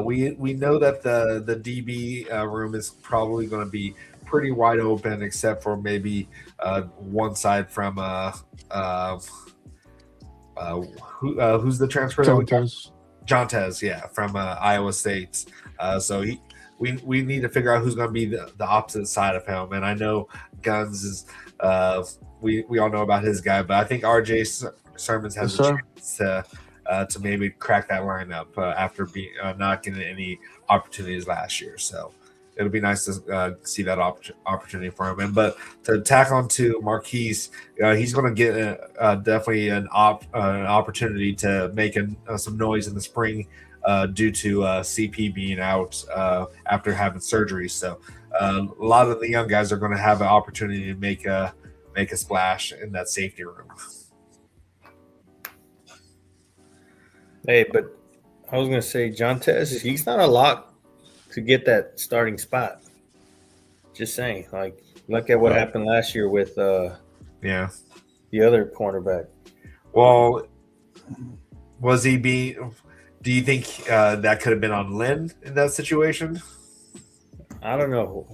We know that the DB room is probably going to be pretty wide open, except for maybe one side from who's the transfer? Jontez, yeah, from Iowa State. So we need to figure out who's going to be the opposite side of him. And I know Guns is we all know about his guy, but I think RJ Sermons has a chance to maybe crack that lineup after being not getting any opportunities last year. So it'll be nice to see that opportunity for him. But to tack on to Marquise, he's going to get definitely an opportunity to make some noise in the spring due to CP being out after having surgery. So a lot of the young guys are going to have an opportunity to make a splash in that safety room. Hey, but I was going to say, Jontez, he's not a lock to get that starting spot. Just saying, like, look at what happened last year with the other cornerback. Well, was he being? Do you think that could have been on Lynn in that situation? I don't know.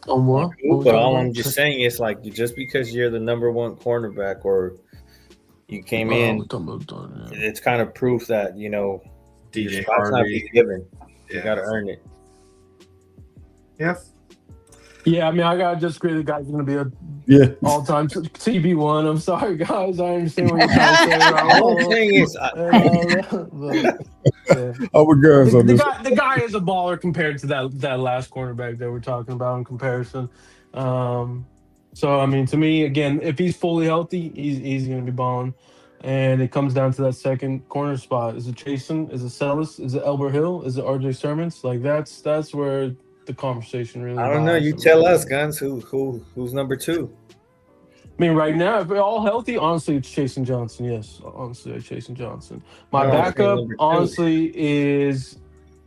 On what? But all I'm just saying is, like, just because you're the number one cornerback or you came in, it's kind of proof that, you know, DJ spot's not being given. You got to earn it. Yeah. Yeah, I mean, I got to disagree. The guy's going to be a all-time TB1. I'm sorry, guys. I understand what you're trying to say. All I'm saying is, the guy is a baller compared to that last cornerback that we're talking about in comparison. So, I mean, to me, again, if he's fully healthy, he's going to be balling. And it comes down to that second corner spot. Is it Chasen? Is it Sellis? Is it Elber Hill? Is it RJ Sermons? Like, that's where the conversation really I don't know. You tell us, Guns, who's number two? I mean, right now, if we're all healthy, honestly, it's Chasen Johnson. Yes, honestly, it's Chasen Johnson. My backup, honestly, is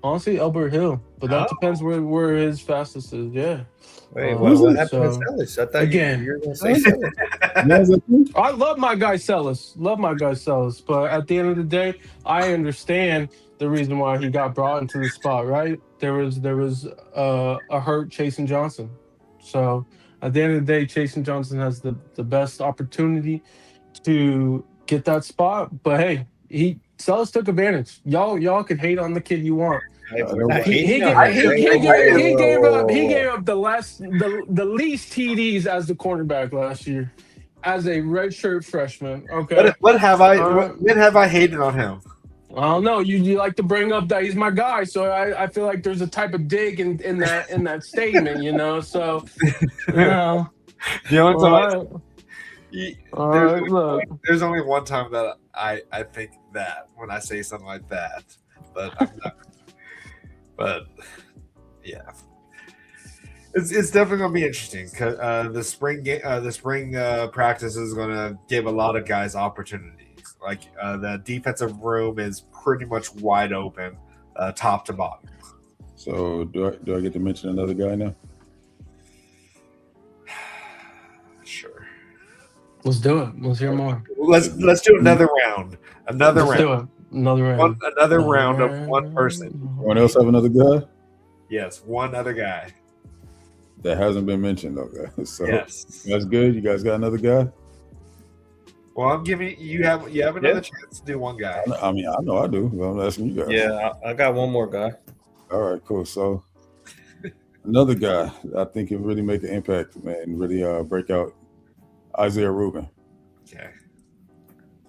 Elber Hill. But that depends where his fastest is. Yeah. Wait, what happened to Sellis? I thought you were going to say Sellis. I love my guy Sellis. But at the end of the day, I understand the reason why he got brought into the spot, right? There was a hurt Chasen Johnson. So at the end of the day, Chasen Johnson has the best opportunity to get that spot. But hey, Sellis took advantage. Y'all can hate on the kid you want. He gave up the least TDs as the cornerback last year, as a redshirt freshman. Okay. When have I hated on him? I don't know. You like to bring up that he's my guy, so I feel like there's a type of dig in that statement, you know. So, you know. The only time there's only one time that I think that when I say something like that, but I'm not. But yeah, it's definitely gonna be interesting because the spring practice is gonna give a lot of guys opportunities. Like the defensive room is pretty much wide open, top to bottom. So do I get to mention another guy now? Sure. Let's do it. Let's hear more. Let's do another round. Another round of one person. Anyone else have another guy? Yes, one other guy. That hasn't been mentioned, though, guys. So yes. That's good. You guys got another guy? Well, I'm giving you have another chance to do one guy. I mean, I know I do, but I'm asking you guys. Yeah, I got one more guy. All right, cool. So another guy I think can really make an impact, man, and really break out, Isaiah Rubin. Okay.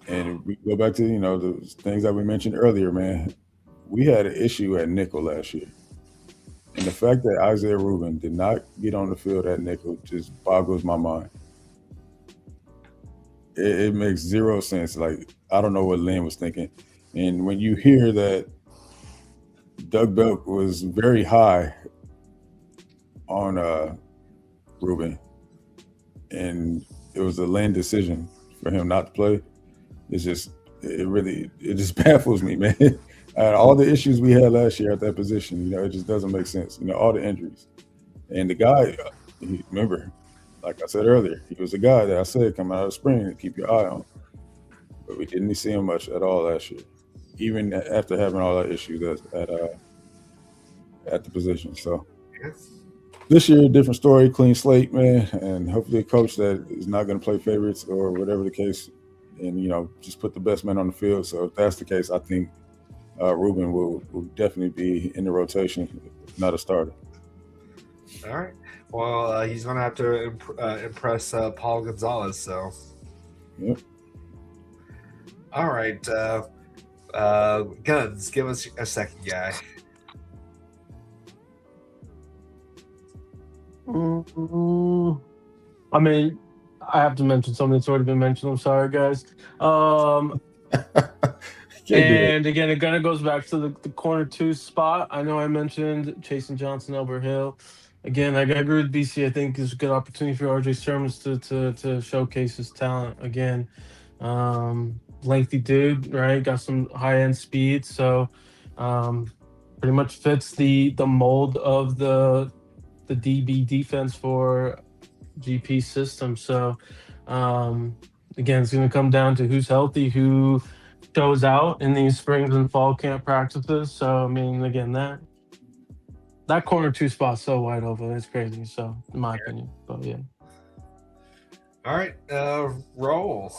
And we go back to, the things that we mentioned earlier, man. We had an issue at nickel last year. And the fact that Isaiah Rubin did not get on the field at nickel just boggles my mind. It makes zero sense. Like, I don't know what Lynn was thinking. And when you hear that Doug Belk was very high on Rubin, and it was a Lynn decision for him not to play, it just baffles me, man. And all the issues we had last year at that position, it just doesn't make sense. All the injuries. And the guy, remember, like I said earlier, he was a guy that I said coming out of spring to keep your eye on. But we didn't see him much at all last year, even after having all that issues at the position. So this year, different story, clean slate, man, and hopefully a coach that is not going to play favorites or whatever the case, and just put the best man on the field. So if that's the case, I think Ruben will definitely be in the rotation, not a starter. All right. Well, he's going to have to impress Paul Gonzalez. So. Yep. All right. Guns, give us a second guy. I mean, I have to mention something that's already been mentioned. I'm sorry, guys. And again, it kind of goes back to the corner 2 spot. I know I mentioned Chasen Johnson, Albert Hill. Again, I agree with BC. I think it's a good opportunity for RJ Sermons to showcase his talent again. Lengthy dude, right? Got some high-end speed, so pretty much fits the mold of the DB defense for GP system. So again, it's going to come down to who's healthy, who shows out in these springs and fall camp practices. So I mean, again, that corner 2 spot's so wide open, it's crazy. So in my opinion, but yeah. All right, roll.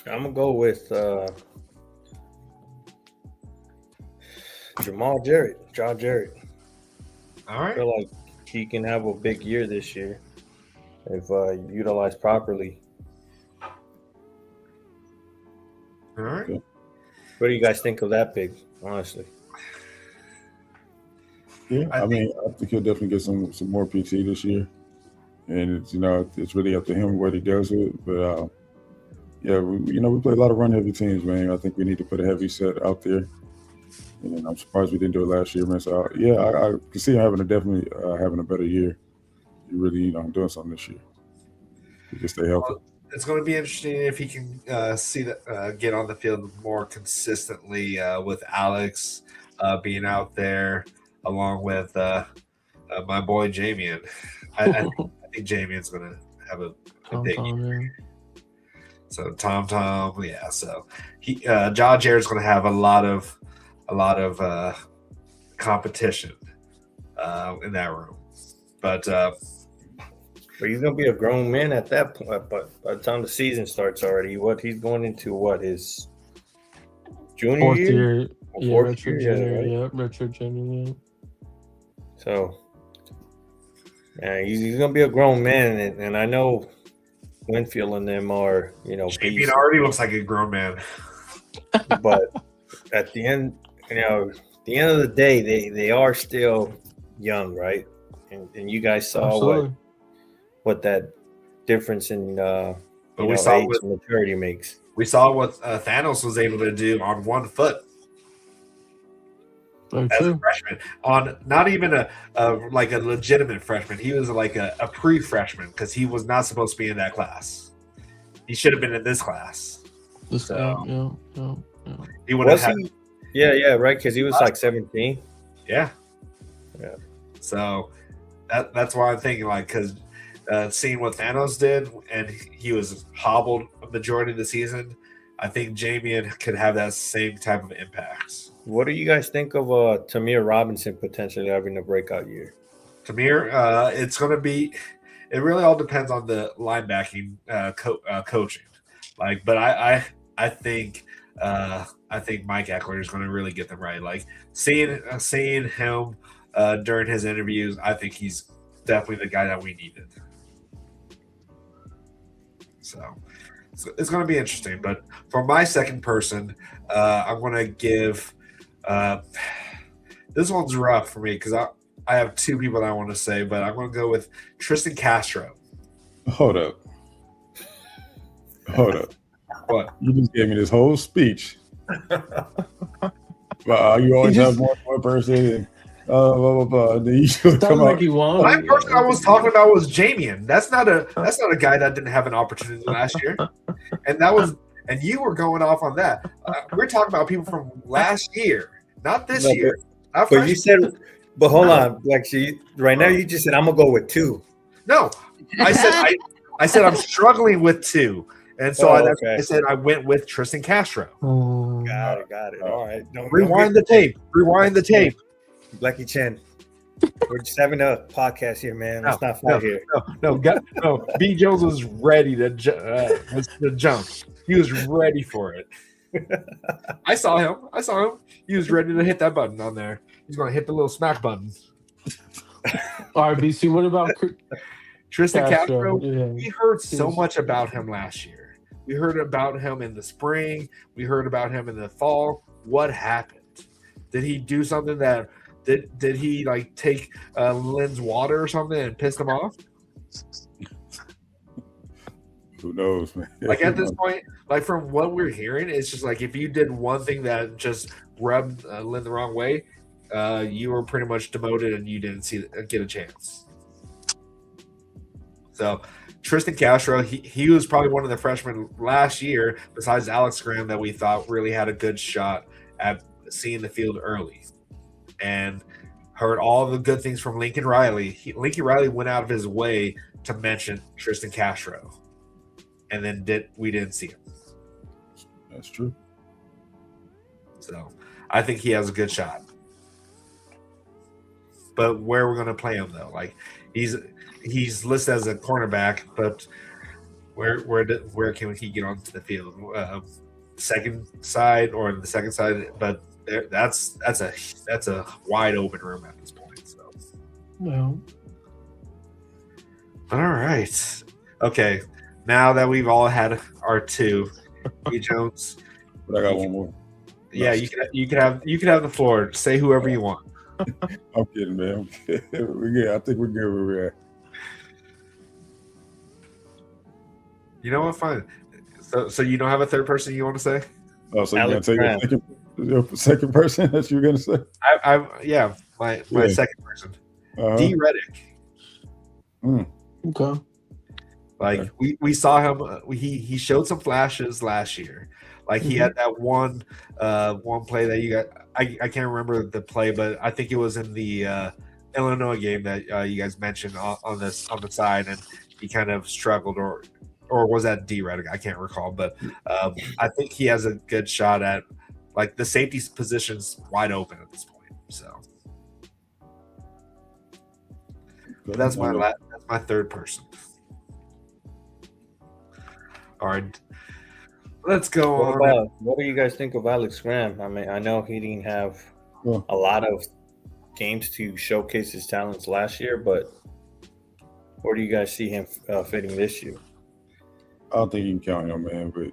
I'm gonna go with Jaw Jarrett. All right. I feel like he can have a big year this year if utilized properly. All right. What do you guys think of that pick, honestly? Yeah, I mean, I think he'll definitely get some more PT this year, and it's really up to him what he does with it. But yeah, we play a lot of run heavy teams, man. I think we need to put a heavy set out there, and I'm surprised we didn't do it last year, man. So yeah, I can see him having a better year. He really doing something this year. He just stay healthy. It's going to be interesting if he can get on the field more consistently with Alex being out there, along with my boy Jamian. I think Jamian's going to have a big year. So Tom, yeah. So Jaw Jarrett's going to have a lot of competition in that room, but he's gonna be a grown man at that point. But by the time the season starts already, he's going into his junior fourth year? Yeah, Fourth redshirt year, junior, right? yeah, redshirt junior, yeah. So, yeah, he's gonna be a grown man, and I know Winfield and them are, Jamian already looks like a grown man. But at the end, of the day, they are still young, right? And you guys saw Absolutely. what that difference in we saw age and maturity makes. We saw what Thanos was able to do on 1 foot Very as true. a freshman. On not even a legitimate freshman. He was like a pre-freshman because he was not supposed to be in that class. He should have been in this class. This So- yeah. He would have Was had. he? Yeah, right. Because he was like 17. Yeah. Yeah. So that's why I'm thinking, because seeing what Thanos did, and he was hobbled a majority of the season, I think Jamian could have that same type of impact. What do you guys think of Tamir Robinson potentially having a breakout year? Tamir, it's going to be – it really all depends on the linebacking coaching. But I think Mike Eckler is going to really get them right. Seeing him during his interviews, I think he's definitely the guy that we needed. So it's going to be interesting. But for my second person, I'm going to give this one's rough for me because I have 2 people that I want to say, but I'm going to go with Tristan Castro. Hold up. What? You just gave me this whole speech. You always have one person. And, blah blah blah. Then you should come Like out. you want. My person I was talking about was Jamian. That's not a guy that didn't have an opportunity last year, and you were going off on that. We're talking about people from last year, not this year. But you said But hold on, like right now you just said I'm gonna go with 2. No, I said I'm struggling with 2, and so okay. I said I went with Tristan Castro. Got it. All right. Rewind the tape. Blackiechainz. We're just having a podcast here, man. Let's not fight here. No. B. Jones was ready to jump. He was ready for it. I saw him. He was ready to hit that button on there. He's going to hit the little smack button. All right, BC, what about Tristan Castro? Yeah. We heard so much about him last year. We heard about him in the spring. We heard about him in the fall. What happened? Did he do something that did he like take Lynn's water or something and piss him off? Who knows, man? Like at this point, like from what we're hearing, it's just like if you did one thing that just rubbed Lynn the wrong way, you were pretty much demoted and you didn't get a chance. So Tristan Castro, he was probably one of the freshmen last year, besides Alex Graham, that we thought really had a good shot at seeing the field early. And heard all the good things from Lincoln Riley. Lincoln Riley went out of his way to mention Tristan Castro. And then we didn't see him. That's true. So I think he has a good shot. But where we're going to play him, though, like he's listed as a cornerback, but where can he get onto the field? Second side or the second side, but that's a wide open room at this point. So, well, all right, okay. Now that we've all had our 2, B. Jones. But I got one more. Yeah, you can have the floor. Say whoever you want. I'm kidding, man. We're good. I think we're good where we're at. You know what? Fine. So you don't have a third person you want to say? Oh, so you're Alex gonna take your second person that you were gonna say? My second person. D. Reddick. okay. Like we saw him. He showed some flashes last year. Like he had that one play that you got. I can't remember the play, but I think it was in the Illinois game that you guys mentioned on the side, and he kind of struggled, or was that D. Reddick? I can't recall, but I think he has a good shot at like the safety position's wide open at this point. So that's my third person. All right, let's go on. What do you guys think of Alex Graham? I mean, I know he didn't have a lot of games to showcase his talents last year, but where do you guys see him fitting this year? I don't think you can count him, man. But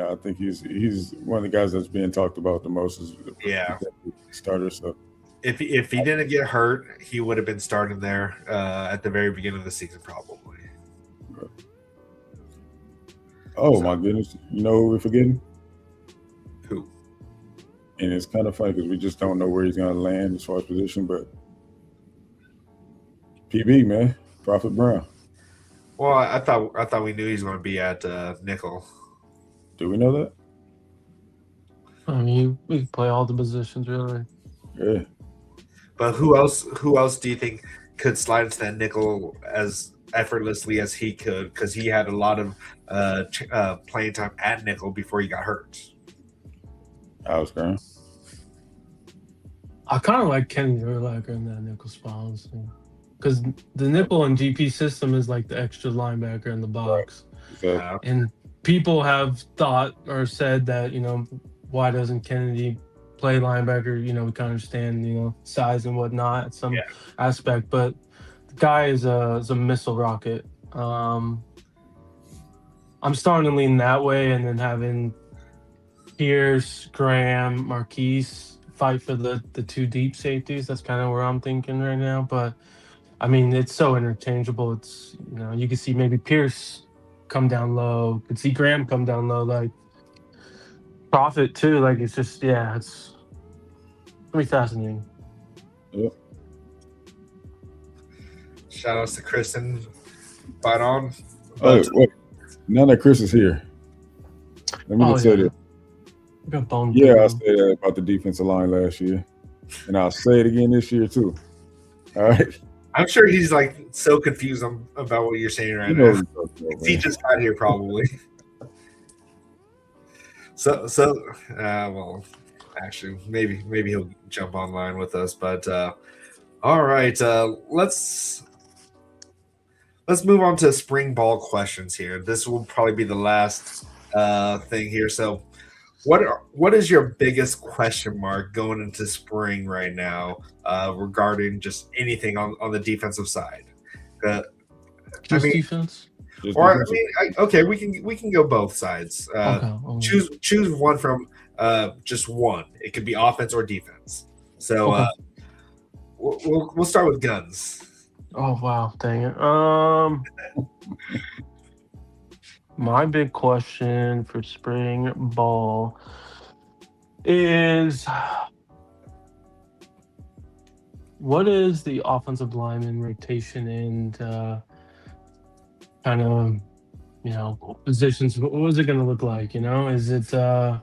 I think he's one of the guys that's being talked about the most as starter. So if he didn't get hurt, he would have been starting there at the very beginning of the season, probably. Right. Oh my goodness! You know who we're forgetting? Who? And it's kind of funny because we just don't know where he's going to land as far as position. But PB, man, Prophet Brown. Well, I thought we knew he was going to be at nickel. Do we know that? I mean, we can play all the positions, really. Yeah. But who else do you think could slide into that nickel as effortlessly as he could? Because he had a lot of playing time at nickel before he got hurt. Alex Graham. I kind of like Kenny Urlacher in that nickel spot, honestly. Because the nickel and GP system is like the extra linebacker in the box. Right. Exactly. And people have thought or said that, why doesn't Kennedy play linebacker? We can understand, size and whatnot at some aspect. But the guy is a missile rocket. I'm starting to lean that way, and then having Pierce, Graham, Marquise fight for the 2 deep safeties. That's kind of where I'm thinking right now. But I mean, it's so interchangeable. It's, you can see maybe Pierce come down low. You could see Graham come down low, like Prophet too. Like, it's just, it's pretty fascinating. Yep. Shout outs to Christen. Fight on. Wait. Now that Chris is here, let me just say this. Got bone. Yeah, I said that about the defensive line last year. and I'll say it again this year too. All right. I'm sure he's like so confused about what you're saying right You know now. what I'm talking about, He man. just got here probably. Well, actually, maybe he'll jump online with us. But all right, let's move on to spring ball questions here. This will probably be the last thing here. So, what is your biggest question mark going into spring right now regarding just anything on the defensive side? Just defense. Just Or I defensive. mean, okay, we can go both sides. Okay. Choose one from just one. It could be offense or defense. So Okay. we'll start with guns. Oh wow, dang it. My big question for spring ball is, what is the offensive lineman rotation and kind of, positions? What is it going to look like? Is it, are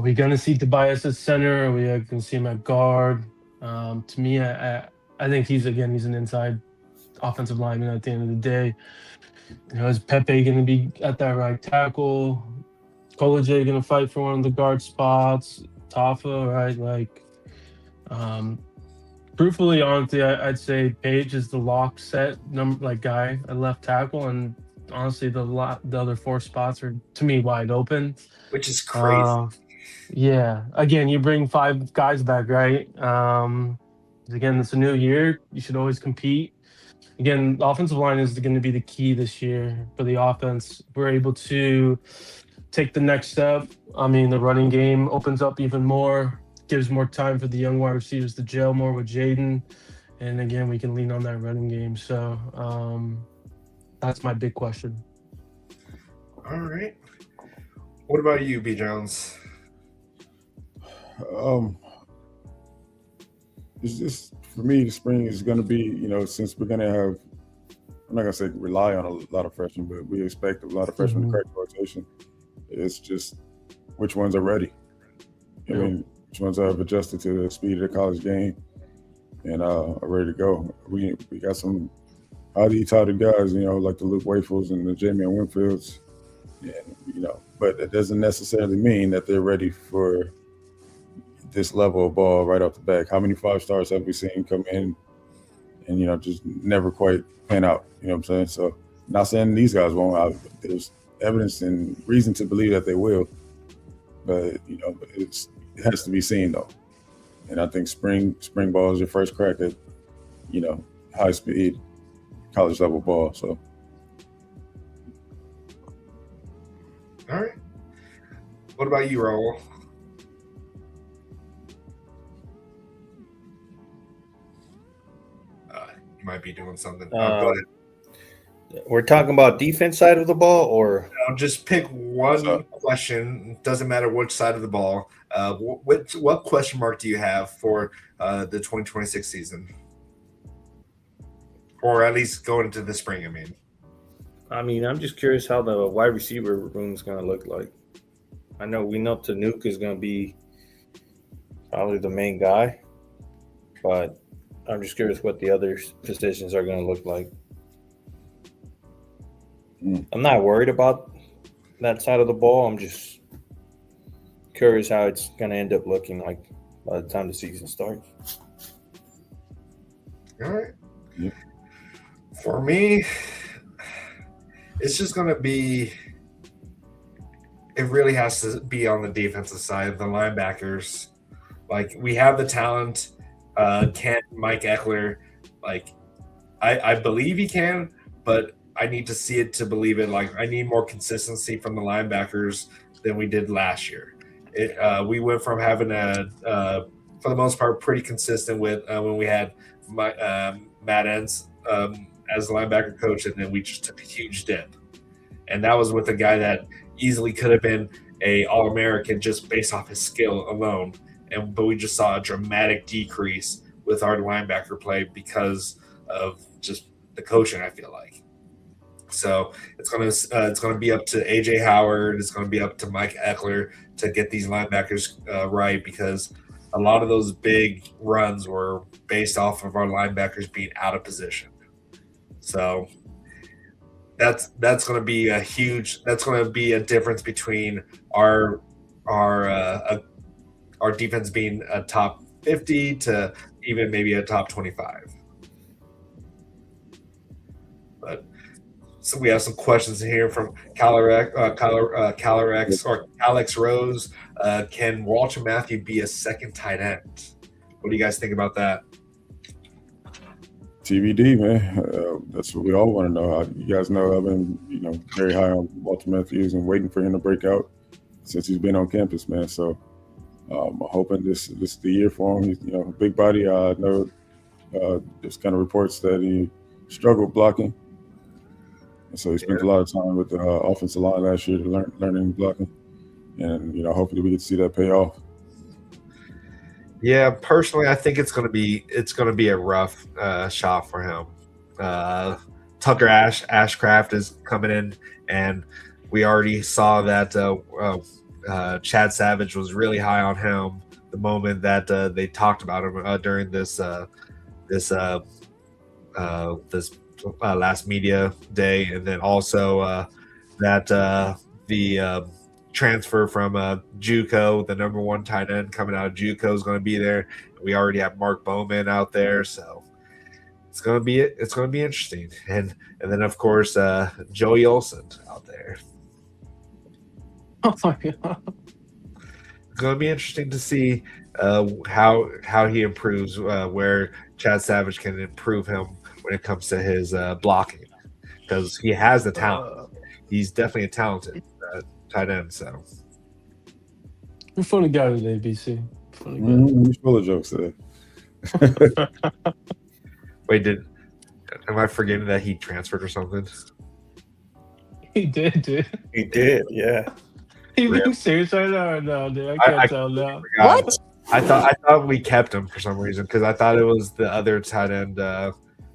we going to see Tobias at center? Are we going to see him at guard? To me, I think he's an inside offensive lineman at the end of the day. Is Pepe going to be at that right tackle? Koleje going to fight for one of the guard spots? Tafa, right? Like, truthfully, honestly, I'd say Page is the lock set guy at left tackle, and honestly, the other four spots are to me wide open. Which is crazy. Yeah. Again, you bring 5 guys back, right? Again, it's a new year. You should always compete. Again, the offensive line is going to be the key this year for the offense. We're able to take the next step. I mean, the running game opens up even more, gives more time for the young wide receivers to gel more with Jaden. And again, we can lean on that running game. So that's my big question. All right. What about you, B. Jones? It's just, for me, the spring is going to be, since we're going to have, I'm not going to say rely on a lot of freshmen, but we expect a lot of freshmen to crack the rotation. It's just which ones are ready. I mean, which ones have adjusted to the speed of the college game and are ready to go. We got some highly touted guys, like the Luke Wafels and the Jamie Winfields, and, but it doesn't necessarily mean that they're ready for this level of ball right off the back. How many 5-stars have we seen come in and, just never quite pan out? You know what I'm saying? So, not saying these guys won't. There's evidence and reason to believe that they will. But, it has to be seen, though. And I think spring ball is your first crack at, high-speed college-level ball. So. All right. What about you, Raul? Might be doing something. Go ahead. We're talking about defense side of the ball, or Just pick one question. Doesn't matter which side of the ball. What question mark do you have for the 2026 season, or at least going into the spring? I mean, I'm just curious how the wide receiver room is going to look like. We know Tanuk is going to be probably the main guy, but I'm just curious what the other positions are going to look like. I'm not worried about that side of the ball. I'm just curious how it's going to end up looking like by the time the season starts. All right. Yeah. For me, it's just going to be – it really has to be on the defensive side, the linebackers. Like, we have the talent. Can Mike Eckler, I believe he can, but I need to see it to believe it. Like, I need more consistency from the linebackers than we did last year. We went from having for the most part, pretty consistent with when we had Matt Entz as the linebacker coach, and then we just took a huge dip. And that was with a guy that easily could have been a All-American just based off his skill alone. But we just saw a dramatic decrease with our linebacker play because of just the coaching, I feel like. So it's gonna be up to AJ Howard. It's gonna be up to Mike Eckler to get these linebackers right, because a lot of those big runs were based off of our linebackers being out of position. So that's going to be a difference between our defense being a top 50 to even maybe a top 25. But so we have some questions here from Calorex or Alex Rose. Can Walter Matthew be a second tight end? What do you guys think about that? TBD, man. That's what we all want to know. You guys know I've been, very high on Walter Matthews and waiting for him to break out since he's been on campus, man. So I'm hoping this is the year for him. He's, big body. I know there's kind of reports that he struggled blocking. And so he spent a lot of time with the offensive line last year to learning blocking. And, hopefully we get to see that pay off. Yeah, personally, I think it's going to be a rough shot for him. Tucker Ashcraft is coming in, and we already saw that Chad Savage was really high on him the moment that they talked about him during this last media day, and then also that the transfer from JUCO, the number 1 tight end coming out of JUCO, is going to be there. We already have Mark Bowman out there, so it's going to be interesting. And then of course Joey Olsen out there. Oh my God. It's going to be interesting to see how he improves, where Chad Savage can improve him when it comes to his blocking, because he has the talent. He's definitely a talented tight end. So you're a funny guy today, BC. Funny guy. He's full of jokes today. Wait, am I forgetting that he transferred or something? He did, dude. He did, yeah. He being serious right now or no, dude? I can't tell now. What? I thought we kept him for some reason, because I thought it was the other tight end.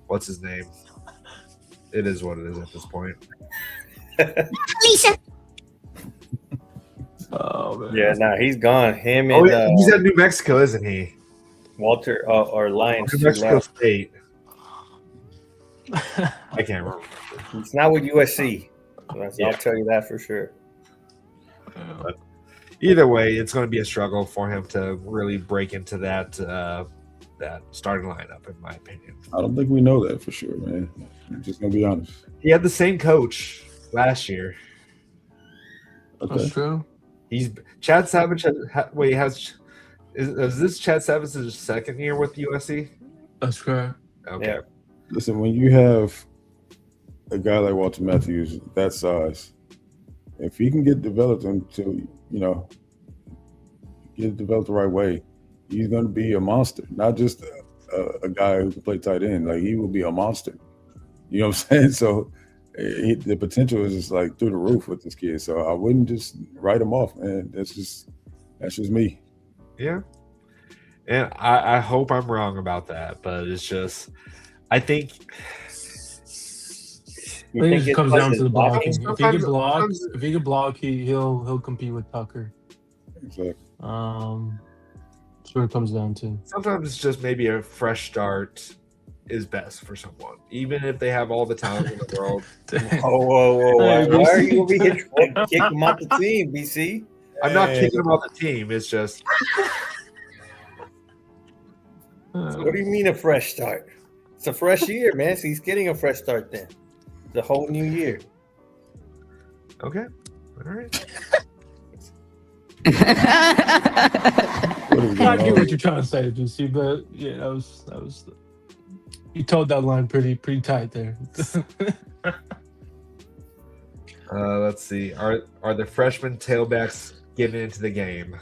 What's his name? It is what it is at this point. Lisa. Oh man. Yeah, he's gone. Him and He's at New Mexico, isn't he? Walter or Lions. New Mexico State. I can't remember. It's not with USC. I'll tell you that for sure. But either way, it's going to be a struggle for him to really break into that starting lineup, in my opinion. I don't think we know that for sure, man. I'm just going to be honest. He had the same coach last year. Okay. That's true. Chad Savage is this Chad Savage's second year with USC? That's correct. Okay. Yeah. Listen, when you have a guy like Walter Matthews, that size, if he can get developed until, get developed the right way, he's going to be a monster, not just a guy who can play tight end. Like, he will be a monster. You know what I'm saying? So the potential is just like through the roof with this kid. So I wouldn't just write him off, man. That's just me. Yeah. And I hope I'm wrong about that, but it's just, I think it just comes down to the blocking. If he can block, he'll compete with Tucker. Exactly. That's what it comes down to. Sometimes it's just maybe a fresh start is best for someone, even if they have all the talent in the world. Whoa. Why are you over here trying to kick him off the team, BC? I'm not kicking him off the team. It's just. What do you mean a fresh start? It's a fresh year, man. So he's getting a fresh start then. It's a whole new year. Okay. All right. I get what you're trying to say, BC, but yeah, that was you told that line pretty tight there. Let's see. Are the freshman tailbacks getting into the game?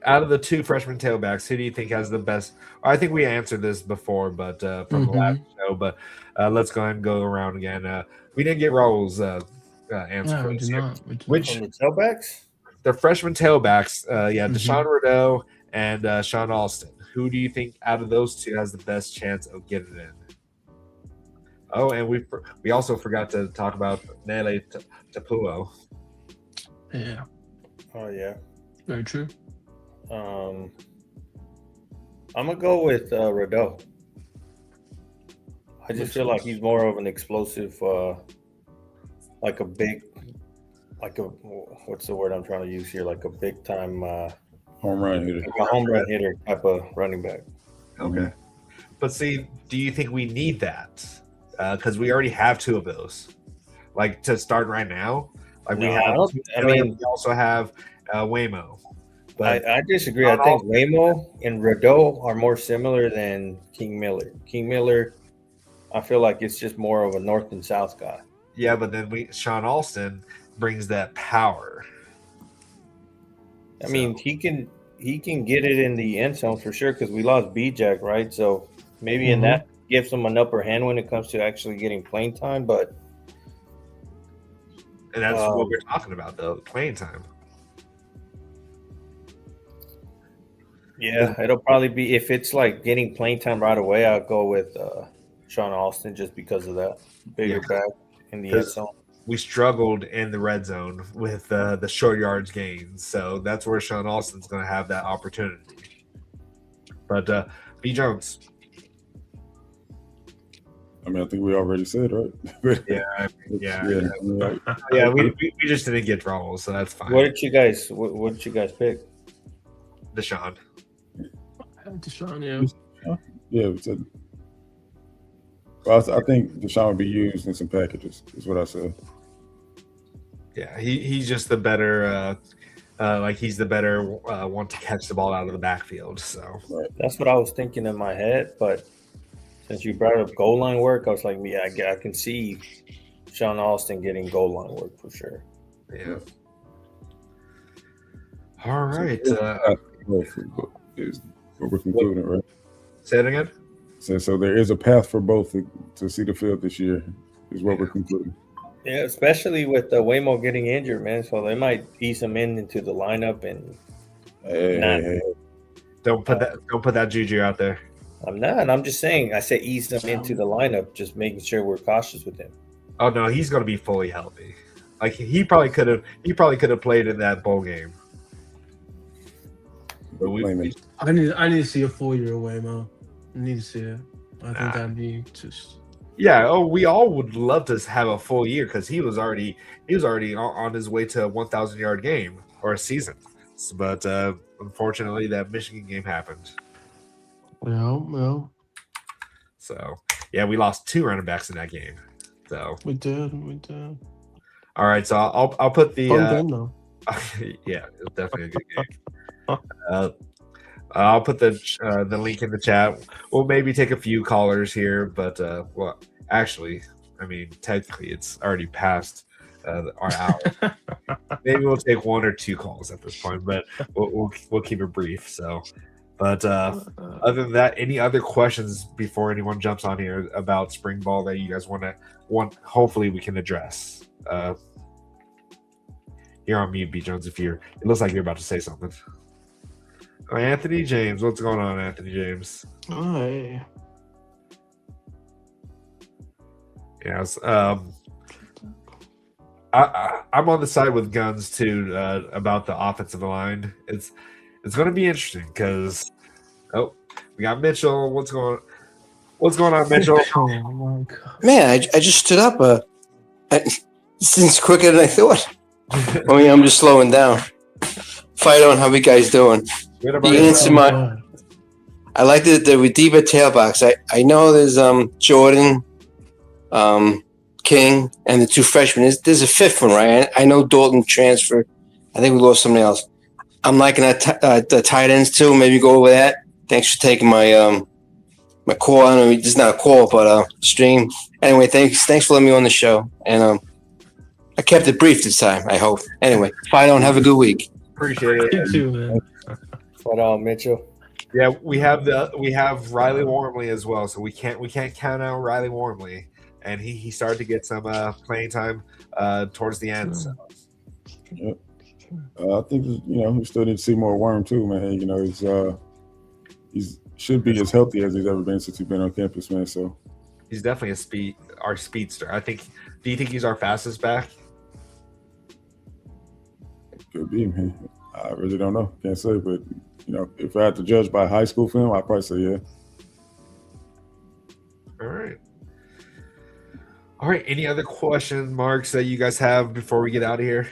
Out of the two freshman tailbacks, who do you think has the best? I think we answered this before, but from the last show. But let's go ahead and go around again. We didn't get Raul's answer. No, we did not. Which on the tailbacks? The freshman tailbacks, Deshaun Rideau and Sean Alston. Who do you think out of those two has the best chance of getting in? Oh, and we also forgot to talk about Nele Tapuo. Yeah. Oh yeah. Very true. I'm gonna go with Rideau. I just feel like he's more of an explosive, like a what's the word I'm trying to use here? Like a big time Home run hitter. like a home run hitter type of running back. Okay. But see, do you think we need that? Because we already have two of those. Like to start right now, like we No, have. we also have Waymo. But I disagree. I think Waymo and Rideau are more similar than King Miller. King Miller, I feel like it's just more of a north and south guy. yeah, but then Sean Alston brings that power. I mean, he can get it in the end zone for sure because we lost B-Jack, right? So maybe in that gives him an upper hand when it comes to actually getting playing time. But And that's what we're talking about, though, playing time. yeah, it'll probably be if it's like getting playing time right away. I'll go with Sean Alston just because of that bigger back in the end zone. We struggled in the red zone with the short yards gains, so that's where Sean Alston's going to have that opportunity. But B. Jones. I mean, I think we already said, right? Yeah. Right. Yeah, we just didn't get draws, so that's fine. What did you guys pick? Deshaun. Deshaun, yeah. Yeah, we said. Well, I think Deshaun would be used in some packages, is what I said. Yeah, he's just the better, he's the better one to catch the ball out of the backfield. So That's what I was thinking in my head, but since you brought up goal line work, I was like, yeah, I can see Sean Alston getting goal line work for sure. yeah. All right. Is what we're concluding, right? Say it again. So there is a path for both to see the field this year, is what we're concluding. Yeah, especially with Waymo getting injured, man. So they might ease him into the lineup, and Hey. Don't put that juju out there. I'm not. I'm just saying. I said ease him into the lineup, just making sure we're cautious with him. Oh no, he's going to be fully healthy. Like he probably could have played in that bowl game. But I need to see a full year away, Mo. I need to see it. I think that'd be just. Yeah. Oh, we all would love to have a full year because he was already on his way to a 1,000-yard game or a season. But unfortunately, that Michigan game happened. Well. So yeah, we lost 2 running backs in that game. So we did. All right, so I'll put the fun game though. yeah, it was definitely a good game. I'll put the link in the chat. We'll maybe take a few callers here, but well, actually, I mean, technically, it's already past our hour. Maybe we'll take 1 or 2 calls at this point, but we'll keep it brief. So, but other than that, any other questions before anyone jumps on here about spring ball that you guys want? Hopefully, we can address. You're on mute, B. Jones. It looks like you're about to say something. Oh, Anthony James, what's going on, Anthony James? Hi. Yes. I'm on the side with Guns too about the offensive line. It's going to be interesting because we got Mitchell. What's going on, Mitchell? Oh my God. Man, I just stood up. Since quicker than I thought. I mean, I'm just slowing down. Fight on. How you guys doing? Good about You answered yourself? I like the Redeemer tailbacks. I know there's Jordan, King, and the 2 freshmen. There's a 5th one, right? I know Dalton transferred. I think we lost somebody else. I'm liking that the tight ends too. Maybe go over that. Thanks for taking my my call. I know it's not a call, but stream. Anyway, thanks for letting me on the show. And I kept it brief this time, I hope. Anyway, fight on. Have a good week. Appreciate it. You too, man. What on, Mitchell? Yeah, we have Riley Wormley as well, so we can't count out Riley Wormley, and he started to get some playing time towards the end. So. Yep. I think we still need to see more Worm too, man. He's should be as healthy as he's ever been since he's been on campus, man. So he's definitely our speedster. I think. Do you think he's our fastest back? could be, man. I really don't know. Can't say, but if I had to judge by high school film, I'd probably say yeah. All right. All right. Any other questions, marks that you guys have before we get out of here?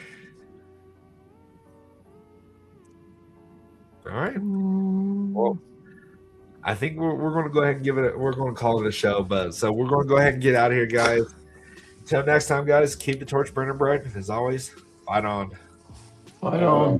All right. Well, I think we're going to go ahead and we're going to call it a show, but so we're going to go ahead and get out of here, guys. Until next time, guys, keep the torch burning bright. As always, fight on. Fight on.